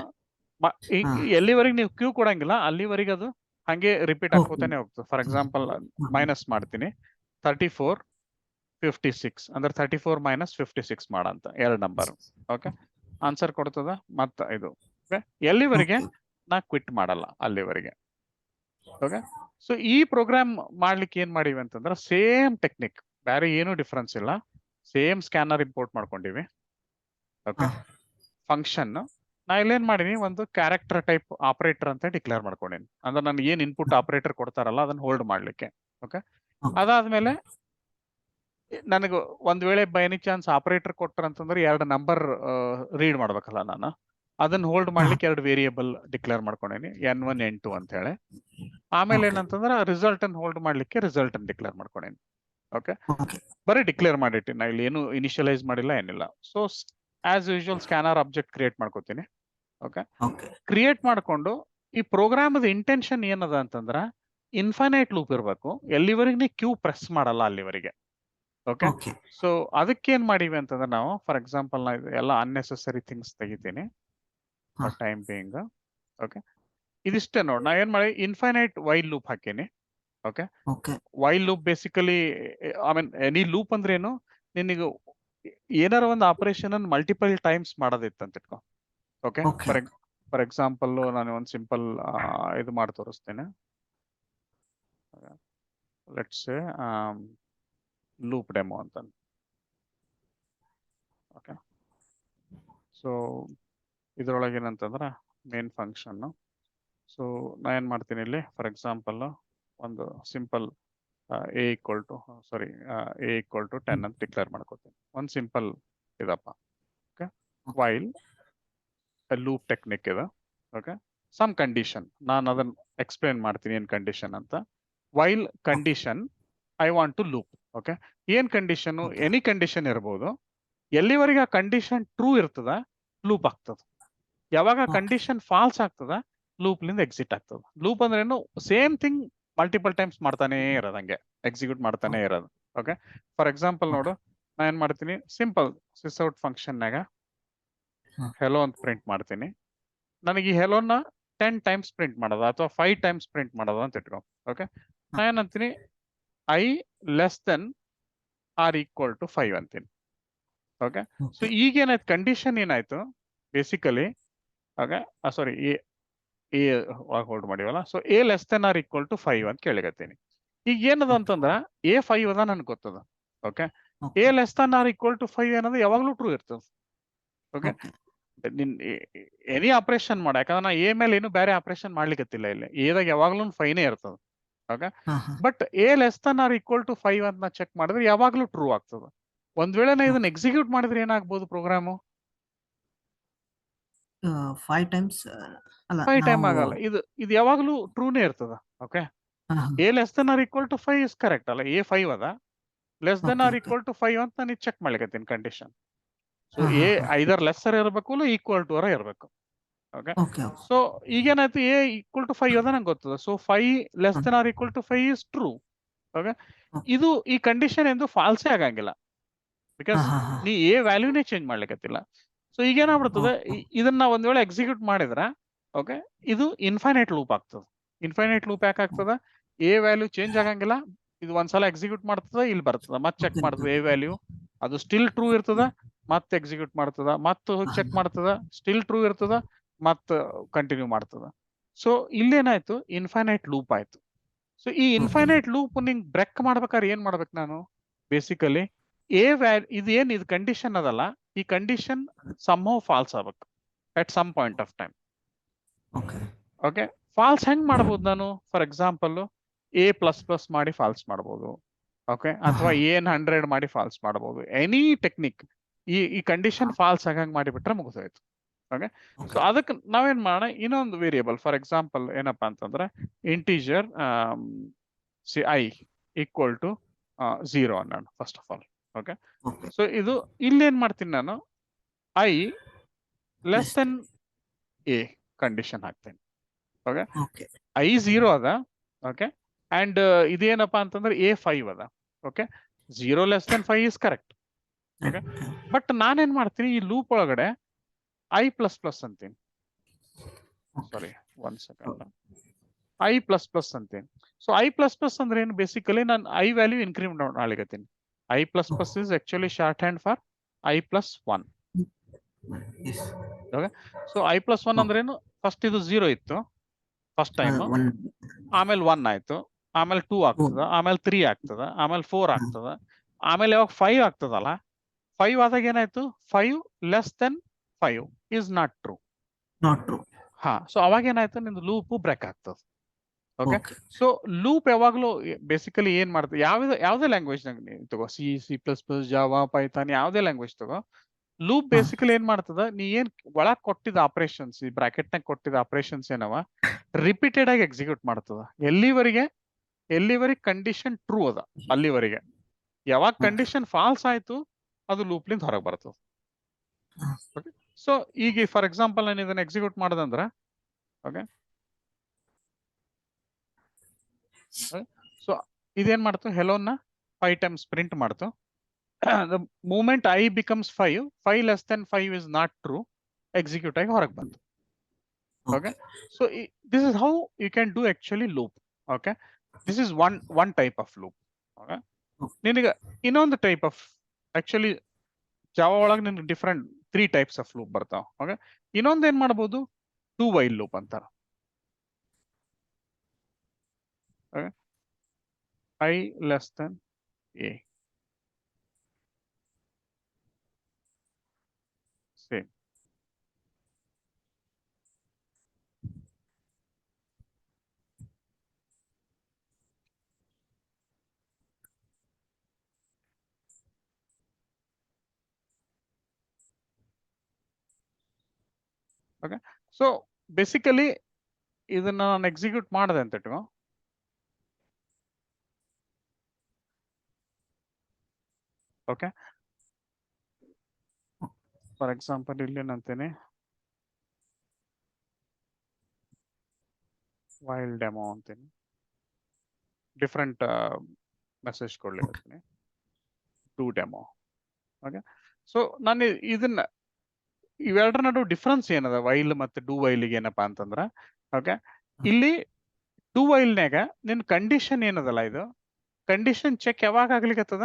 ಎಲ್ಲಿವರೆಗೆ ನೀವು Q ಕೊಡಂಗಿಲ್ಲ ಅಲ್ಲಿವರೆಗೆ ಅದು ಹಂಗೆ ರಿಪೀಟ್ ಆಗ್ಕೋತಾನೆ ಹೋಗ್ತದೆ. ಫಾರ್ ಎಕ್ಸಾಂಪಲ್ ಮೈನಸ್ ಮಾಡ್ತೀನಿ, 34, 56 ಅಂದ್ರೆ 34 ಮೈನಸ್ 56 ಮಾಡಂತ 2 ನಂಬರ್. ಓಕೆ, ಆನ್ಸರ್ ಕೊಡ್ತದ ಮತ್ತ ಇದು. ಓಕೆ, ಎಲ್ಲಿವರೆಗೆ ನಾ ಕ್ವಿಟ್ ಮಾಡಲ್ಲ ಅಲ್ಲಿವರೆಗೆ. ಓಕೆ, ಸೊ ಈ ಪ್ರೋಗ್ರಾಮ್ ಮಾಡ್ಲಿಕ್ಕೆ ಏನ್ ಮಾಡಿವಿ ಅಂತಂದ್ರೆ ಸೇಮ್ ಟೆಕ್ನಿಕ್, ಬೇರೆ ಏನು ಡಿಫ್ರೆನ್ಸ್ ಇಲ್ಲ, ಸೇಮ್ ಸ್ಕ್ಯಾನರ್ ಇಂಪೋರ್ಟ್ ಮಾಡ್ಕೊಂಡಿವಿ. ಓಕೆ, ಫಂಕ್ಷನ್ ನಾ ಇಲ್ಲೇನ್ ಮಾಡೀನಿ, ಒಂದು ಕ್ಯಾರೆಕ್ಟರ್ ಟೈಪ್ ಆಪರೇಟರ್ ಅಂತ ಡಿಕ್ಲೇರ್ ಮಾಡ್ಕೊಂಡೇನಿ. ಅಂದ್ರೆ ನನ್ಗೆ ಏನ್ ಇನ್ಪುಟ್ ಆಪರೇಟರ್ ಕೊಡ್ತಾರಲ್ಲ ಅದನ್ನ ಹೋಲ್ಡ್ ಮಾಡ್ಲಿಕ್ಕೆ. ಓಕೆ, ಅದಾದ್ಮೇಲೆ ನನಗೆ ಒಂದ್ ವೇಳೆ ಬೈ ಎನಿ ಚಾನ್ಸ್ ಆಪರೇಟರ್ ಕೊಟ್ರ ಅಂತಂದ್ರೆ 2 ನಂಬರ್ ರೀಡ್ ಮಾಡ್ಬೇಕಲ್ಲ ನಾನು, ಅದನ್ನ ಹೋಲ್ಡ್ ಮಾಡ್ಲಿಕ್ಕೆ 2 ವೇರಿಯೇಬಲ್ ಡಿಕ್ಲೇರ್ ಮಾಡ್ಕೊಂಡೇನಿ, N1 N2 ಅಂತ ಹೇಳಿ. ಆಮೇಲೆ ಏನಂತಂದ್ರೆ ರಿಸಲ್ಟ್ ಅನ್ನು ಹೋಲ್ಡ್ ಮಾಡ್ಲಿಕ್ಕೆ ರಿಸಲ್ಟ್ ಅನ್ನು ಡಿಕ್ಲೇರ್ ಮಾಡ್ಕೊಂಡೇನಿ. ಓಕೆ, ಬರೀ ಡಿಕ್ಲೇರ್ ಮಾಡಿಟ್ಟಿ, ನಾ ಇಲ್ಲಿ ಏನು ಇನಿಷಿಯಲೈಸ್ ಮಾಡಿಲ್ಲ, ಏನಿಲ್ಲ. So as usual scanner object create ಮಾಡ್ಕೋತೀನಿ. ಓಕೆ ಓಕೆ ಕ್ರಿಯೇಟ್ ಮಾಡ್ಕೊಂಡು ಈ ಪ್ರೋಗ್ರಾಮದ ಇಂಟೆನ್ಷನ್ ಏನದ ಅಂತಂದ್ರ ಇನ್ಫೈನೈಟ್ ಲೂಪ್ ಇರಬೇಕು, ಎಲ್ಲಿವರೆಗೆ ನೀ ಕ್ಯೂ ಪ್ರೆಸ್ ಮಾಡಲ್ಲ ಅಲ್ಲಿವರೆಗೆ. ಓಕೆ ಓಕೆ ಸೊ ಅದಕ್ಕೆ ಏನ್ ಮಾಡಿವಿ ಅಂತಂದ್ರೆ ನಾವು ಫಾರ್ ಎಕ್ಸಾಂಪಲ್ ನಾ ಇದು ಎಲ್ಲ ಅನ್ನೆಸೆಸರಿ ಥಿಂಗ್ಸ್ ತೆಗಿತೀನಿ ಫಾರ್ ಟೈಮ್ ಬೇಯಿಂಗ್. ಓಕೆ ಇದಿಷ್ಟೇ ನೋಡಿ, ನಾ ಏನ್ ಮಾಡಿ ಇನ್ಫೈನೈಟ್ ವೈಲ್ ಲೂಪ್ ಹಾಕೀನಿ. Okay okay while loop basically I mean any loop ಅಂದ್ರೆ ಏನು, ನಿನಗೆ ಏನಾರ ಒಂದು ಆಪರೇಷನ್ ಅನ್ನು ಮಲ್ಟಿಪಲ್ ಟೈಮ್ಸ್ ಮಾಡೋದಿತ್ತು ಅಂತ ಇಟ್ಕೊ. Okay Okay. ಫಾರ್ ಎಕ್ಸಾಂಪಲ್ ನಾನು ಒಂದು ಸಿಂಪಲ್ ಇದು ಮಾಡಿ ತೋರಿಸ್ತೇನೆ. ಲೆಟ್ಸ್ ಲೂಪ್ ಡೆಮೋ ಅಂತ. ಓಕೆ ಸೊ ಇದ್ರೊಳಗೆ ಏನಂತಂದ್ರೆ ಮೇನ್ ಫಂಕ್ಷನ್. ಸೊ ನಾ ಏನ್ ಮಾಡ್ತೀನಿ ಇಲ್ಲಿ ಫಾರ್ ಎಕ್ಸಾಂಪಲ್ ಒಂದು ಸಿಂಪಲ್ ಎ ಈಕ್ವಲ್ ಟು 10 ಅಂತ ಡಿಕ್ಲೇರ್ ಮಾಡ್ಕೋತೀನಿ. ಒಂದು ಸಿಂಪಲ್ ಇದಪ್ಪ. ಓಕೆ ವೈಲ್ ಲೂಪ್ ಟೆಕ್ನಿಕ್ ಇದೆ. ಓಕೆ ಸಮ್ ಕಂಡೀಷನ್, ನಾನು ಅದನ್ನ ಎಕ್ಸ್ಪ್ಲೇನ್ ಮಾಡ್ತೀನಿ ಏನ್ ಕಂಡೀಷನ್ ಅಂತ. While condition I want to loop. Okay ಏನ್ ಕಂಡೀಷನ್, Okay. ಎನಿ ಕಂಡೀಷನ್ ಇರ್ಬೋದು. ಎಲ್ಲಿವರೆಗೆ ಆ ಕಂಡೀಷನ್ ಟ್ರೂ ಇರ್ತದ ಲೂಪ್ ಆಗ್ತದ. ಯಾವಾಗ Okay. ಕಂಡೀಷನ್ ಫಾಲ್ಸ್ ಆಗ್ತದ ಲೂಪ್ ಲಿಂದ ಎಕ್ಸಿಟ್ ಆಗ್ತದ. ಲೂಪ್ ಅಂದ್ರೆ ಏನು, ಸೇಮ್ ಥಿಂಗ್ ಮಲ್ಟಿಪಲ್ ಟೈಮ್ಸ್ ಮಾಡ್ತಾನೆ ಇರೋದು, ಹಂಗೆ ಎಕ್ಸಿಕ್ಯೂಟ್ ಮಾಡ್ತಾನೆ ಇರೋದು. ಓಕೆ ಫಾರ್ ಎಕ್ಸಾಂಪಲ್ ನೋಡು, ನಾ ಏನ್ ಮಾಡ್ತೀನಿ ಸಿಂಪಲ್ ಸಿಸ್ಔಟ್ ಫಂಕ್ಷನ್ನಾಗ ಹ್ಮ್. ಹೆಲೋ ಅಂತ ಪ್ರಿಂಟ್ ಮಾಡ್ತೀನಿ. ನನಗೆ ಈ ಹೆಲೋನ 10 ಟೈಮ್ಸ್ ಪ್ರಿಂಟ್ ಮಾಡೋದ ಅಥವಾ 5 ಟೈಮ್ಸ್ ಪ್ರಿಂಟ್ ಮಾಡೋದ ಅಂತ ಇಟ್ಕೊ. ಓಕೆ ನಾ ಏನಂತೀನಿ i less than or equal to 5 ಅಂತೀನಿ. Okay so Okay. ಈಗ ಏನಾಯ್ತು, ಕಂಡೀಷನ್ ಏನಾಯ್ತು basically. Okay sorry a hold ಮಾಡಿವಲ್ಲ. So a less than or equal to 5 ಅಂತ ಕೇಳಿಗತ್ತೀನಿ. ಈಗ ಏನದ ಅಂತಂದ್ರ ಎ 5 ಅದ ನನ್ಗೆ ಗೊತ್ತದ. Okay A Okay. Less than or equal to 5 ಏನಂದ್ರೆ ಯಾವಾಗ್ಲೂ ಟ್ರೂ ಇರ್ತದ. Okay Okay. ನಿನ್ ಎನಿ ಆಪರೇಷನ್ ಮಾಡ, ಯಾಕಂದ್ರೆ ನಾ ಎ ಮೇಲೆ ಏನು ಬೇರೆ ಆಪರೇಷನ್ ಮಾಡ್ಲಿಕ್ಕತ್ತಿಲ್ಲ ಇಲ್ಲಿ, ಎದಾಗ ಯಾವಾಗ್ಲೂ 5ನೇ ಇರ್ತದ. Okay but A less than or equal to 5 ಅಂತ ನಾ ಚೆಕ್ ಮಾಡಿದ್ರೆ ಯಾವಾಗ್ಲೂ ಟ್ರೂ ಆಗ್ತದ. ಒಂದ್ ವೇಳೆ ನಾ ಇದನ್ನ ಎಕ್ಸಿಕ್ಯೂಟ್ ಮಾಡಿದ್ರೆ ಏನಾಗ್ಬೋದು ಪ್ರೋಗ್ರಾಮು? 5 ಟೈಮ್ಸ್ ಅಲ್ಲ 5 ಟೈಮ್ ನಾವು ಆಗಲ್ಲ, ಇದು ಯಾವಾಗ್ಲೂ ಟ್ರೂನೇ ಇರ್ತದ. Okay a less than or equal to 5 is correct ಅಲ್ಲ, ಎ 5 ಅದ, less than or Okay. Equal to 5 ಅಂತ ನಾನು ಚೆಕ್ ಮಾಡ್ಲಿಕತ್ತೀನಿ ಕಂಡೀಷನ್. ಸೊ ಹಾ, ಎ ಹಾ, ಹಾ. ಐದರ್ ಲೆಸ್ಸರ್ ಇರಬೇಕು ಇಲ್ಲ ಈಕ್ವಲ್ ಟು ಇರಬೇಕು. Okay Okay. ಸೊ ಈಗೇನಾಯ್ತು, ಎ ಈಕ್ವಲ್ ಟು 5 ಅದ ನಂಗೆ ಗೊತ್ತದ. So 5 less than or equal to 5 is true. Okay ಇದು ಈ ಕಂಡೀಷನ್ ಎಂದು ಫಾಲ್ಸೇ ಆಗಂಗಿಲ್ಲ, ಬಿಕಾಸ್ ಹಾ, ಹಾ, ಹಾ. ನೀ ಎ ವ್ಯಾಲ್ಯೂನೇ ಚೇಂಜ್ ಮಾಡ್ಲಿಕ್ಕತ್ತಿಲ್ಲ. ಸೊ ಈಗ ಏನಾಗ್ಬಿಡ್ತದೆ, ಇದನ್ನ ಒಂದ್ ವೇಳೆ ಎಕ್ಸಿಕ್ಯೂಟ್ ಮಾಡಿದ್ರ ಓಕೆ ಇದು ಇನ್ಫೈನೈಟ್ ಲೂಪ್ ಆಗ್ತದೆ. ಇನ್ಫೈನೈಟ್ ಲೂಪ್ ಯಾಕೆ ಆಗ್ತದ, ಎ ವ್ಯಾಲ್ಯೂ ಚೇಂಜ್ ಆಗಂಗಿಲ್ಲ. ಇದು ಒಂದ್ಸಲ ಎಕ್ಸಿಕ್ಯೂಟ್ ಮಾಡ್ತದ, ಇಲ್ಲಿ ಬರ್ತದ, ಮತ್ತೆ ಚೆಕ್ ಮಾಡ್ತದ ಎ ವ್ಯಾಲ್ಯೂ, ಅದು ಸ್ಟಿಲ್ ಟ್ರೂ ಇರ್ತದ, ಮತ್ತೆ ಎಕ್ಸಿಕ್ಯೂಟ್ ಮಾಡ್ತದ, ಮತ್ತೆ ಚೆಕ್ ಮಾಡ್ತದ, ಸ್ಟಿಲ್ ಟ್ರೂ ಇರ್ತದ, ಮತ್ತೆ ಕಂಟಿನ್ಯೂ ಮಾಡ್ತದ. ಸೊ ಇಲ್ಲೇನಾಯ್ತು, ಇನ್ಫೈನೈಟ್ ಲೂಪ್ ಆಯ್ತು. ಸೊ ಈ ಇನ್ಫೈನೈಟ್ ಲೂಪ್ ನಿಂಗ್ ಬ್ರೇಕ್ ಮಾಡ್ಬೇಕಾದ್ರೆ ಏನ್ ಮಾಡ್ಬೇಕು ನಾನು, ಬೇಸಿಕಲಿ ಇದು ಕಂಡೀಷನ್ ಅದಲ್ಲ, ಈ ಕಂಡೀಷನ್ ಸಮ್ಹೌ ಫಾಲ್ಸ್ ಆಗ್ಬೇಕು at some point of time. Okay. Okay false ಹೆಂಗ್ ಮಾಡ್ಬೋದು ನಾನು, for example A plus plus ಮಾಡಿ ಫಾಲ್ಸ್ ಮಾಡ್ಬೋದು. ಓಕೆ ಅಥವಾ ಏನ್ 100 ಮಾಡಿ ಫಾಲ್ಸ್ ಮಾಡ್ಬೋದು, ಎನಿ ಟೆಕ್ನಿಕ್. ಈ ಕಂಡೀಷನ್ ಫಾಲ್ಸ್ ಆಗಂಗ್ ಮಾಡಿಬಿಟ್ರೆ ಮುಗಿದೋಯ್ತು. Okay so Okay. ಅದಕ್ಕೆ ನಾವೇನ್ ಮಾಡೋಣ, ಇನ್ನೊಂದು ವೇರಿಯೇಬಲ್ ಫಾರ್ ಎಕ್ಸಾಂಪಲ್ ಏನಪ್ಪಾ ಅಂತಂದ್ರೆ ಇಂಟೀಜರ್ ಐ ಈಕ್ವಲ್ ಟು 0 ಅನ್ನೋಣ first of all. Okay Okay. So ಇದು ಇಲ್ಲೇನ್ ಮಾಡ್ತೀನಿ ನಾನು, i less than a condition ಹಾಕ್ತೇನೆ. Okay Okay. ಐ 0 ಅದ. ಓಕೆ ಅಂಡ್ ಇದೇನಪ್ಪಾ ಅಂತಂದ್ರೆ ಎ 5 ಅದ. Okay 0 less than 5 is correct. Okay but ನಾನೇನ್ ಮಾಡ್ತೀನಿ, ಈ ಲೂಪ್ ಒಳಗಡೆ ಐ ಪ್ಲಸ್ ಪ್ಲಸ್ ಅಂತೀನಿ. Sorry 1 second, i plus plus ಅಂತೀನಿ. ಸೊ ಐ ಪ್ಲಸ್ ಪ್ಲಸ್ ಅಂದ್ರೆ ಏನು, ಬೇಸಿಕಲಿ ನಾನು ಐ ವ್ಯಾಲ್ಯೂ ಇನ್ಕ್ರಿಮೆಂಟ್ ಮಾಡ್ಲಿಕತ್ತೀನಿ. I plus plus is actually short hand for i plus 1. Yes. Okay so i plus 1 ಅಂದ್ರೆ ಏನು, ಫಸ್ಟ್ ಇದು 0 ಇತ್ತು ಫಸ್ಟ್ ಟೈಮ್, ಆಮೇಲೆ 1 ಆಯ್ತು, ಆಮೇಲೆ 2 ಆಗ್ತದ, ಆಮೇಲೆ 3 ಆಗ್ತದ, ಆಮೇಲೆ 4 ಆಗ್ತದ, ಆಮೇಲೆ ಯಾವಾಗ 5 ಆಗ್ತದಲ್ಲ, 5 ಆದಾಗ ಏನಾಯ್ತು, 5 less than 5 is not true. Not true. ಹಾ ಸೊ ಅವಾಗ ಏನಾಯ್ತು, ನಿಮ್ದು ಲೂಪ್ ಬ್ರೇಕ್ ಆಗ್ತದೆ. Okay Okay. ಸೊ ಲೂಪ್ ಯಾವಾಗ್ಲೂ ಬೇಸಿಕಲಿ ಏನ್ ಮಾಡ್ತದೆ, ಯಾವ್ದೇ ಲ್ಯಾಂಗ್ವೇಜ್ ತಗೋ, C plus plus, Java, Python, ಯಾವ್ದೇ ಲ್ಯಾಂಗ್ವೇಜ್ ತಗೋ, ಲೂಪ್ ಬೇಸಿಕಲಿ ಏನ್ ಮಾಡ್ತದ, ನೀ ಏನ್ ಒಳಗ್ ಕೊಟ್ಟಿದ್ದ ಆಪರೇಷನ್ಸ್, ಈ ಬ್ರಾಕೆಟ್ ನಾಗ ಕೊಟ್ಟಿದ್ದ ಆಪರೇಷನ್ಸ್ ಏನವ ರಿಪೀಟೆಡ್ ಆಗಿ ಎಕ್ಸಿಕ್ಯೂಟ್ ಮಾಡ್ತದ. ಎಲ್ಲಿವರೆಗೆ ಕಂಡೀಷನ್ ಟ್ರೂ ಅದ ಅಲ್ಲಿವರೆಗೆ. ಯಾವಾಗ ಕಂಡೀಷನ್ ಫಾಲ್ಸ್ ಆಯ್ತು ಅದು ಲೂಪ್ ಲಿಂದ ಹೊರಗೆ ಬರ್ತದೆ. ಸೊ ಈಗ ಫಾರ್ ಎಕ್ಸಾಂಪಲ್ ನಾನು ಇದನ್ನ ಎಕ್ಸಿಕ್ಯೂಟ್ ಮಾಡದಂದ್ರ ಓಕೆ ಸೊ ಇದೇನ್ ಮಾಡ್ತು ಹೆಲೋನ 5 ಟೈಮ್ಸ್ ಪ್ರಿಂಟ್ ಮಾಡ್ತು. The moment I becomes 5, 5 less than 5 is not true. Execute ಆಗಿ ಹೊರಗೆ ಬಂತು. Okay. So this is how you can do actually loop. Okay. This is one type of loop. Okay. ನಿನಗೆ ಇನ್ನೊಂದು ಟೈಪ್ ಆಫ್ ಆಕ್ಚುಲಿ ಜಾವಾ ಒಳಗೆ ನಿನ್ಗೆ ಡಿಫ್ರೆಂಟ್ 3 ಟೈಪ್ಸ್ ಆಫ್ ಲೂಪ್ ಬರ್ತಾವ. ಓಕೆ, ಇನ್ನೊಂದು ಏನ್ ಮಾಡ್ಬೋದು, ಟು ವೈಲ್ ಲೂಪ್ ಅಂತಾರ. I less than A same. Okay, so basically ಇದನ್ನ ನಾನು ಎಕ್ಸಿಕ್ಯೂಟ್ ಮಾಡಿದೆ ಅಂತ ಇಟ್ಕೋ. ಓಕೆ, ಫಾರ್ ಎಕ್ಸಾಂಪಲ್ ಇಲ್ಲಿ ಏನಂತೇನೆ ವೈಲ್ ಡೆಮೋ ಅಂತೀನಿ, ಡಿಫ್ರೆಂಟ್ ಮೆಸೇಜ್ ಕೊಡ್ಲಿಕ್ಕೆ ಟು ಡೆಮೋ. ಓಕೆ, ಸೊ ನಾನು ಇದನ್ನ ಇವೆರಡರ ನಡು ಡಿಫ್ರೆನ್ಸ್ ಏನದ ವೈಲ್ ಮತ್ತೆ ಡೂ ವೈಲ್ಗೆ ಏನಪ್ಪಾ ಅಂತಂದ್ರ, ಓಕೆ, ಇಲ್ಲಿ ಟೂ ವೈಲ್ನಾಗ ನಿನ್ ಕಂಡೀಷನ್ ಏನದಲ್ಲ, ಇದು ಕಂಡೀಷನ್ ಚೆಕ್ ಯಾವಾಗ ಆಗ್ಲಿಕ್ಕತ್ತದ,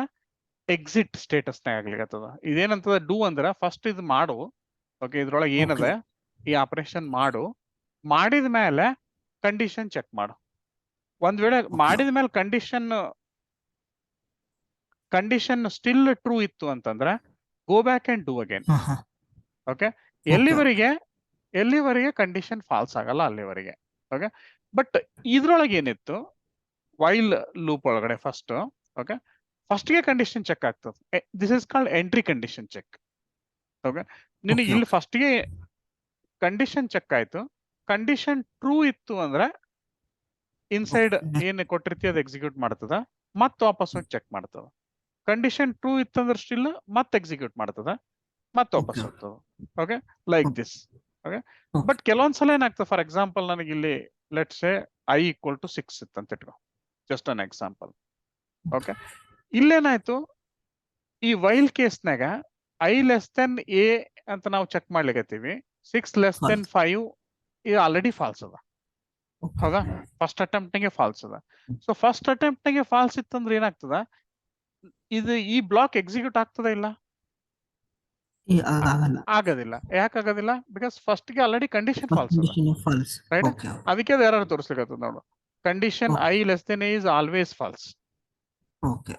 ಎಕ್ಸಿಟ್ ಸ್ಟೇಟಸ್ನಾಗ ಆಗ್ಲಿಕ್ಕತ್ತದ. ಇದೇನಂತದ ಡೂ ಅಂದ್ರ ಫಸ್ಟ್ ಇದು ಮಾಡು. ಓಕೆ, ಇದ್ರೊಳಗೆ ಏನದ ಈ ಆಪರೇಷನ್ ಮಾಡು, ಮಾಡಿದ ಮೇಲೆ ಕಂಡೀಷನ್ ಚೆಕ್ ಮಾಡು. ಒಂದ್ ವೇಳೆ ಮಾಡಿದ ಮೇಲೆ ಕಂಡೀಷನ್ ಸ್ಟಿಲ್ ಟ್ರೂ ಇತ್ತು ಅಂತಂದ್ರ go back and do again. Okay, ಎಲ್ಲಿವರೆಗೆ ಕಂಡೀಷನ್ ಫಾಲ್ಸ್ ಆಗಲ್ಲ ಅಲ್ಲಿವರೆಗೆ. ಓಕೆ, ಬಟ್ ಇದ್ರೊಳಗೆ ಏನಿತ್ತು ವೈಲ್ ಲೂಪ್ ಒಳಗಡೆ ಫಸ್ಟ್, ಓಕೆ, ಫಸ್ಟ್ಗೆ ಕಂಡೀಷನ್ ಚೆಕ್ ಆಗ್ತದೆ. This is called entry condition check. Okay, ನಿನಗೆ ಇಲ್ಲಿ ಫಸ್ಟ್ಗೆ ಕಂಡೀಷನ್ ಚೆಕ್ ಆಯ್ತು, ಕಂಡೀಷನ್ ಟ್ರೂ ಇತ್ತು ಅಂದ್ರೆ ಇನ್ಸೈಡ್ ಏನ್ ಕೊಟ್ಟಿರ್ತಿ ಅದು ಎಕ್ಸಿಕ್ಯೂಟ್ ಮಾಡ್ತದ, ಮತ್ ವಾಪಸ್ ಚೆಕ್ ಮಾಡ್ತದ. ಕಂಡೀಷನ್ ಟ್ರೂ ಇತ್ತಂದ್ರೆ ಸ್ಟಿಲ್ ಮತ್ತೆ ಎಕ್ಸಿಕ್ಯೂಟ್ ಮಾಡ್ತದ, ಮತ್ತೆ ವಾಪಸ್ ಹೋಗ್ತದ. Okay, like this. Okay, but ಕೆಲವೊಂದ್ಸಲ ಏನಾಗ್ತದೆ, ಫಾರ್ ಎಕ್ಸಾಂಪಲ್ ನನಗೆ ಇಲ್ಲಿ let's say i equal to 6 ಇತ್ತಂತ ಇಟ್ಕೋ, ಜಸ್ಟ್ ಅನ್ ಎಕ್ಸಾಂಪಲ್. ಓಕೆ, ಇಲ್ಲೇನಾಯ್ತು, ಈ ವೈಲ್ ಕೇಸ್ನಾಗ ಐ ಲೆಸ್ ದೆನ್ ಎ ಅಂತ ನಾವು ಚೆಕ್ ಮಾಡ್ಲಿಕ್ಕತ್ತೀವಿ, 6 ಲೆಸ್ ದೆನ್ 5 ಇದು ಆಲ್ರೆಡಿ ಫಾಲ್ಸ್ ಅದ. ಹೌದಾ, ಫಸ್ಟ್ ಅಟೆಂಪ್ಟ್ ನಾಗೆ ಫಾಲ್ಸ್ ಅದ. ಸೊ ಫಸ್ಟ್ ಅಟೆಂಪ್ಟ್ ನಾಗೆ ಫಾಲ್ಸ್ ಇತ್ತಂದ್ರೆ ಏನಾಗ್ತದ, ಇದು ಈ ಬ್ಲಾಕ್ ಎಕ್ಸಿಕ್ಯೂಟ್ ಆಗ್ತದ ಇಲ್ಲ, ಆಗೋದಿಲ್ಲ. ಯಾಕೆ ಆಗೋದಿಲ್ಲ, ಬಿಕಾಸ್ ಫಸ್ಟ್ ಗೆ ಆಲ್ರೆಡಿ ಕಂಡೀಷನ್ ಫಾಲ್ಸ್ ಅದ, ರೈಟ್? ಅದಕ್ಕೆ ಅದು ಎರರ್ ತೋರಿಸ್ಲಿಕ್ಕತ್ತದ ನೋಡು, condition I less than A is always false.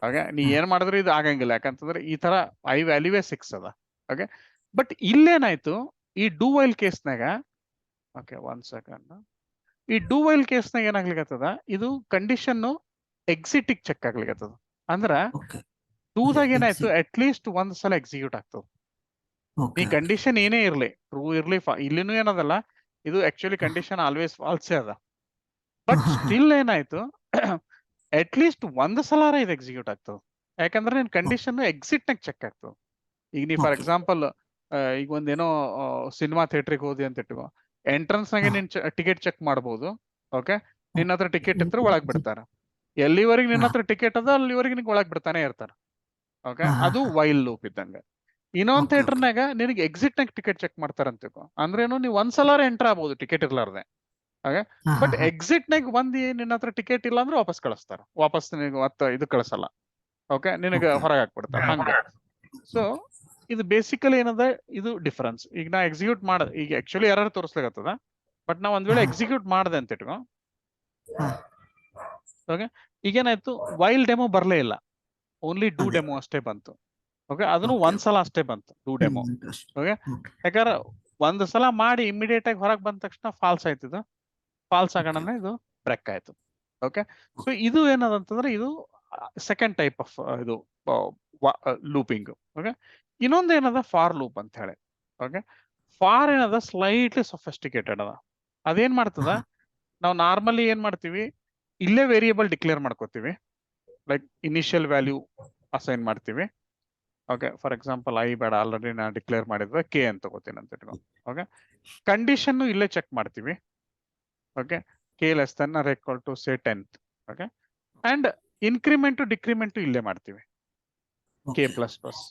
Okay, ನೀ ಏನ್ ಮಾಡಿದ್ರು ಇದು ಆಗಂಗಿಲ್ಲ, ಯಾಕಂತಂದ್ರೆ ಈ ತರ ಐ ವ್ಯಾಲ್ಯೂವೇ 6 ಅದ. ಓಕೆ, ಬಟ್ ಇಲ್ಲೇನಾಯ್ತು, ಈ ಡೂ ವೈಲ್ ಕೇಸ್ನಾಗ, ಓಕೆ 1 ಸೆಕೆಂಡ್, ಈ ಡೂ ವೈಲ್ ಕೇಸ್ನಾಗ ಏನಾಗ್ಲಿಕ್ಕತ್ತದ, ಇದು ಕಂಡೀಷನ್ ಎಕ್ಸಿಟ್ ಚೆಕ್ ಆಗ್ಲಿಕ್ಕತ್ತದ. ಅಂದ್ರ ಡೂದಾಗ ಏನಾಯ್ತು, ಅಟ್ ಲೀಸ್ಟ್ ಒಂದ್ ಸಲ ಎಕ್ಸಿಕ್ಯೂಟ್ ಆಗ್ತದ. ಈ ಕಂಡೀಷನ್ ಏನೇ ಇರ್ಲಿ, ಟ್ರೂ ಇರ್ಲಿ, ಇಲ್ಲಿನೂ ಏನದಲ್ಲ, ಇದು ಆಕ್ಚುಲಿ ಕಂಡೀಷನ್ ಆಲ್ವೇಸ್ ಫಾಲ್ಸೇ ಅದ. ಬಟ್ ಸ್ಟಿಲ್ ಏನಾಯ್ತು, ಅಟ್ ಲೀಸ್ಟ್ ಒಂದ್ ಸಲಾರ ಇದು ಎಕ್ಸಿಕ್ಯೂಟ್ ಆಗ್ತದ, ಯಾಕಂದ್ರೆ ನಿನ್ ಕಂಡೀಷನ್ ಎಕ್ಸಿಟ್ ನಾಗ ಚೆಕ್ ಆಗ್ತದ. ಈಗ ನೀ ಫಾರ್ ಎಕ್ಸಾಂಪಲ್ ಈಗ ಒಂದೇನೋ ಸಿನಿಮಾ ಥಿಯೇಟ್ರಿಗೆ ಹೋದಿ ಅಂತ ಇಟ್ಕೋ, ಎಂಟ್ರೆನ್ಸ್ ನಾಗೆ ನಿನ್ ಟಿಕೆಟ್ ಚೆಕ್ ಮಾಡಬಹುದು. ಓಕೆ, ನಿನ್ನ ಹತ್ರ ಟಿಕೆಟ್ ಇದ್ರೆ ಒಳಗ್ ಬಿಡ್ತಾರ, ಎಲ್ಲಿವರೆಗೆ ನಿನ್ನ ಹತ್ರ ಟಿಕೆಟ್ ಅದ ಅಲ್ಲಿವರೆಗೆ ನಿಂಗೆ ಒಳಗ್ ಬಿಡ್ತಾನೆ ಇರ್ತಾರ. ಓಕೆ, ಅದು ವೈಲ್ ಲೂಪ್ ಇದ್ದಂಗ. ಇನ್ನೊಂದ್ ಥಿಯೇಟರ್ನಾಗ ನಿನಗೆ ಎಕ್ಸಿಟ್ ನಾಗ ಟಿಕೆಟ್ ಚೆಕ್ ಮಾಡ್ತಾರ ಅಂತಿಕೋ, ಅಂದ್ರೇನು ನೀವು ಒಂದ್ಸಲಾರ ಎಂಟರ್ ಆಗ್ಬೋದು ಟಿಕೆಟ್ ಇರ್ಲಾರ್ದೆ. ಓಕೆ, ಬಟ್ ಎಕ್ಸಿಟ್ ನಾಗ ಬಂದಿ ನಿನ್ನ ಹತ್ರ ಟಿಕೆಟ್ ಇಲ್ಲ ಅಂದ್ರೆ ವಾಪಸ್ ಕಳಿಸ್ತಾರ, ವಾಪಸ್ ನಿನಗೆ ಮತ್ತೆ ಇದು ಕಳಿಸಲ್ಲ. ಓಕೆ, ನಿನಗೆ ಹೊರಗೆ ಹಾಕ್ಬಿಡ್ತಾರ ಹಂಗ. ಸೊ ಇದು ಬೇಸಿಕಲಿ ಏನದ, ಇದು ಡಿಫರೆನ್ಸ್. ಈಗ ನಾ ಎಕ್ಸಿಕ್ಯೂಟ್ ಮಾಡ, ಈಗ ಆಕ್ಚುಲಿ ಎರರ್ ತೋರಿಸ್ಲಿಕ್ಕತ್ತದ, ಬಟ್ ನಾ ಒಂದ್ ವೇಳೆ ಎಕ್ಸಿಕ್ಯೂಟ್ ಮಾಡದೆ ಅಂತ ಇಟ್ಕೋ. ಓಕೆ, ಈಗೇನಾಯ್ತು, ವೈಲ್ ಡೆಮೋ ಬರ್ಲೇ ಇಲ್ಲ, ಓನ್ಲಿ ಡೂ ಡೆಮೋ ಅಷ್ಟೇ ಬಂತು. ಓಕೆ, ಅದನ್ನು ಒಂದ್ಸಲ ಅಷ್ಟೇ ಬಂತು ಡೂ ಡೆಮೋ. ಓಕೆ, ಯಾಕಂದ್ರೆ ಒಂದ್ ಸಲ ಮಾಡಿ ಇಮಿಡಿಯೇಟ್ ಆಗಿ ಹೊರಗೆ ಬಂದ ತಕ್ಷಣ ಫಾಲ್ಸ್ ಆಯ್ತಿದ್ದು, ಫಾಲ್ಸ್ ಆಗೋಣ ಇದು ಬ್ರೇಕ್ ಆಯ್ತು. ಓಕೆ, ಸೊ ಇದು ಏನದಂತಂದ್ರೆ ಇದು ಸೆಕೆಂಡ್ ಟೈಪ್ ಆಫ್ ಇದು ಲೂಪಿಂಗ್. ಓಕೆ, ಇನ್ನೊಂದು ಏನದ ಫಾರ್ ಲೂಪ್ ಅಂತ ಹೇಳಿ. ಓಕೆ, ಫಾರ್ ಏನದ ಸ್ಲೈಟ್ಲಿ ಸೊಫಿಸ್ಟಿಕೇಟೆಡ್ ಅದ. ಅದೇನ್ ಮಾಡ್ತದ, ನಾವು ನಾರ್ಮಲಿ ಏನ್ ಮಾಡ್ತೀವಿ, ಇಲ್ಲೇ ವೇರಿಯೇಬಲ್ ಡಿಕ್ಲೇರ್ ಮಾಡ್ಕೋತೀವಿ, ಲೈಕ್ ಇನಿಷಿಯಲ್ ವ್ಯಾಲ್ಯೂ ಅಸೈನ್ ಮಾಡ್ತೀವಿ. ಓಕೆ ಫಾರ್ ಎಕ್ಸಾಂಪಲ್ ಐ ಬೇಡ ಆಲ್ರೆಡಿ ನಾನು ಡಿಕ್ಲೇರ್ ಮಾಡಿದ್ರೆ ಕೆ ಅಂತ ತಗೋತೀನಿ ಅಂತ ಇಟ್ಕೊ. ಓಕೆ ಕಂಡೀಷನ್ ಇಲ್ಲೇ ಚೆಕ್ ಮಾಡ್ತೀವಿ. Okay K less than or equal to say 10th. Okay and increment decrement ಇಲ್ಲೇ ಮಾಡ್ತೀವಿ ಕೆ Okay. Plus plus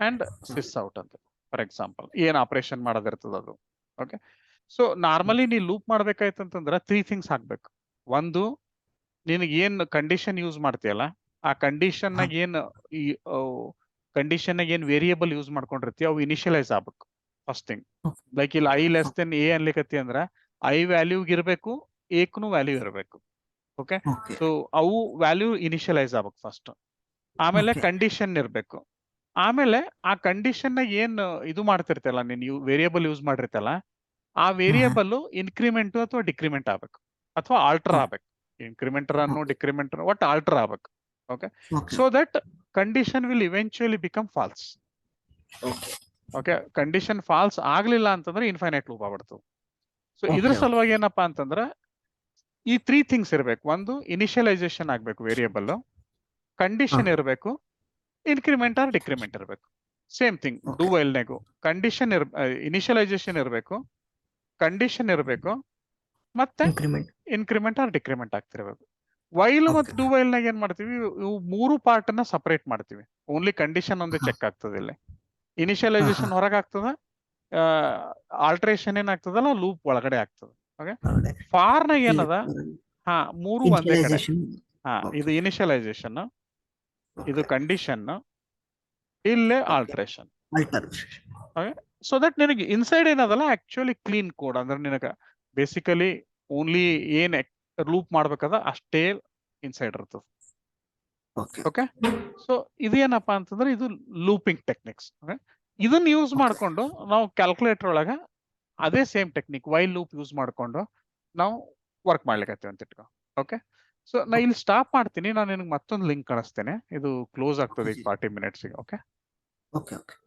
and sysout ಅಂತ ಫಾರ್ ಎಕ್ಸಾಂಪಲ್ ಏನ್ ಆಪರೇಷನ್ ಮಾಡೋದಿರ್ತದ ಅದು. ಓಕೆ ಸೊ ನಾರ್ಮಲಿ ನೀ ಲೂಪ್ ಮಾಡ್ಬೇಕಾಯ್ತಂತಂದ್ರ 3 ಥಿಂಗ್ಸ್ ಹಾಕ್ಬೇಕು. ಒಂದು ನಿನಗೆ ಏನ್ ಕಂಡೀಷನ್ ಯೂಸ್ ಮಾಡ್ತೀಯಲ್ಲ ಆ ಕಂಡೀಷನ್ ನಾಗ ಏನ್ ಈ ಕಂಡೀಷನ್ ನಾಗ ಏನ್ ವೇರಿಯೇಬಲ್ ಯೂಸ್ ಮಾಡ್ಕೊಂಡಿರ್ತೀವಿ ಅವು ಇನಿಷಿಯಲೈಸ್ ಆಗ್ಬೇಕು ಫಸ್ಟ್ ಥಿಂಗ್. Okay. ಲೈಕ್ ಇಲ್ಲಿ ಐ ಲೆಸ್ ದೆನ್ ಎ ಅನ್ಲಿಕತ್ತಿ ಅಂದ್ರ ಐ ವ್ಯಾಲ್ಯೂ ಇರಬೇಕು ಏಕ್ನು ವ್ಯಾಲ್ಯೂ ಇರಬೇಕು. Okay Okay. ಸೊ ಅವು ವ್ಯಾಲ್ಯೂ ಇನಿಷಿಯಲೈಸ್ ಆಗ್ಬೇಕು ಫಸ್ಟ್. ಆಮೇಲೆ Okay. ಕಂಡೀಷನ್ ಇರ್ಬೇಕು. ಆಮೇಲೆ ಆ ಕಂಡೀಷನ್ ನಾಗ ಏನ್ ಇದು ಮಾಡ್ತಿರ್ತಲ್ಲ ನೀನ್ ವೇರಿಯೇಬಲ್ ಯೂಸ್ ಮಾಡಿರ್ತಲ್ಲ ಆ ವೇರಿಯೇಬಲ್ ಇನ್ಕ್ರಿಮೆಂಟ್ ಅಥವಾ ಡಿಕ್ರಿಮೆಂಟ್ ಆಗ್ಬೇಕು ಅಥವಾ ಆಲ್ಟರ್ Okay. ಆಗ್ಬೇಕು. ಇನ್ಕ್ರಿಮೆಂಟರ್ ಅನ್ನು Okay. ಡಿಕ್ರಿಮೆಂಟರ್ ಒಟ್ಟು ಆಲ್ಟರ್ ಆಗ್ಬೇಕು. Okay Okay. So that condition will eventually become false. Okay. Okay condition false ಆಗ್ಲಿಲ್ಲ ಅಂತಂದ್ರೆ ಇನ್ಫೈನೈಟ್ ಲೂಪ್ ಆಗ್ಬಿಡ್ತದೆ. ಸೊ ಇದ್ರ Okay. ಸಲುವಾಗಿ ಏನಪ್ಪಾ ಅಂತಂದ್ರ ಈ 3 ಥಿಂಗ್ಸ್ ಇರ್ಬೇಕು. ಒಂದು ಇನಿಷಿಯಲೈಸೇಷನ್ ಆಗ್ಬೇಕು ವೇರಿಯೇಬಲ್, ಕಂಡೀಷನ್ ಇರಬೇಕು, ಇನ್ಕ್ರಿಮೆಂಟ್ ಆರ್ ಡಿಕ್ರಿಮೆಂಟ್ ಇರಬೇಕು. Same thing Okay. Do while ನೆಗು ಕಂಡೀಷನ್ ಇನಿಷಿಯಲೈಸೇಷನ್ ಇರಬೇಕು, ಕಂಡೀಷನ್ ಇರಬೇಕು, ಮತ್ತೆ Increment. ಇನ್ಕ್ರಿಮೆಂಟ್ ಆರ್ ಡಿಕ್ರಿಮೆಂಟ್ ಆಗ್ತಿರ್ಬೇಕು. ವೈಲ್ ಮತ್ತು Okay. ಡೂ ವೈಲ್ ನಾಗ ಏನ್ ಮಾಡ್ತೀವಿ ಇವು 3 ಪಾರ್ಟ್ ಅನ್ನ ಸಪರೇಟ್ ಮಾಡ್ತೀವಿ. ಓನ್ಲಿ ಕಂಡೀಷನ್ ಒಂದೇ ಚೆಕ್ ಆಗ್ತದೆ ಇಲ್ಲಿ. ಇನಿಷಿಯಲೈಸೇಷನ್ ಹೊರಗೆ ಆಗ್ತದ, ಆಲ್ಟ್ರೇಷನ್ ಏನಾಗ್ತದಲ್ಲ ಲೂಪ್ ಒಳಗಡೆ ಆಗ್ತದೆ. Okay Alright. ಫಾರ್ ನಾಗ ಏನದ ಹಾ 3 ಒಂದೇ ಕಡೆ. Initialization. ಹಾ Okay. ಇದು ಇನಿಷಿಯಲೈಸೇಷನ್, ಇದು Okay. ಕಂಡೀಷನ್, ಇಲ್ಲೇ Okay. Alteration. Alteration. So that ನಿನಗೆ ಇನ್ಸೈಡ್ ಏನದಲ್ಲ ಆಕ್ಚುಲಿ ಕ್ಲೀನ್ ಕೋಡ್ ಅಂದ್ರೆ ನಿನಗೆ ಬೇಸಿಕಲಿ ಓನ್ಲಿ ಏನ್ ಲೂಪ್ ಮಾಡ್ಬೇಕದ ಅಷ್ಟೇ ಇನ್ಸೈಡ್ ಇರ್ತದೆ. Okay. ಓಕೆ ಸೊ ಇದೇನಪ್ಪಾ ಅಂತಂದ್ರೆ ಇದು ಲೂಪಿಂಗ್ ಟೆಕ್ನಿಕ್ಸ್. ಇದನ್ನ ಯೂಸ್ Okay. ಮಾಡ್ಕೊಂಡು ನಾವು ಕ್ಯಾಲ್ಕುಲೇಟರ್ ಒಳಗ ಅದೇ same technique while loop use ಮಾಡ್ಕೊಂಡು ನಾವು ವರ್ಕ್ ಮಾಡ್ಲಿಕ್ಕೆ ಅಂತ ಇಟ್ಕೊ. ಓಕೆ ಸೊ ನಾ ಇಲ್ಲಿ ಸ್ಟಾಪ್ ಮಾಡ್ತೀನಿ. ನಾನು ನಿನಗೆ ಮತ್ತೊಂದು ಲಿಂಕ್ ಕಳಿಸ್ತೇನೆ. ಇದು ಕ್ಲೋಸ್ ಆಗ್ತದೆ ಈಗ 40 minutes. Okay Okay. Okay.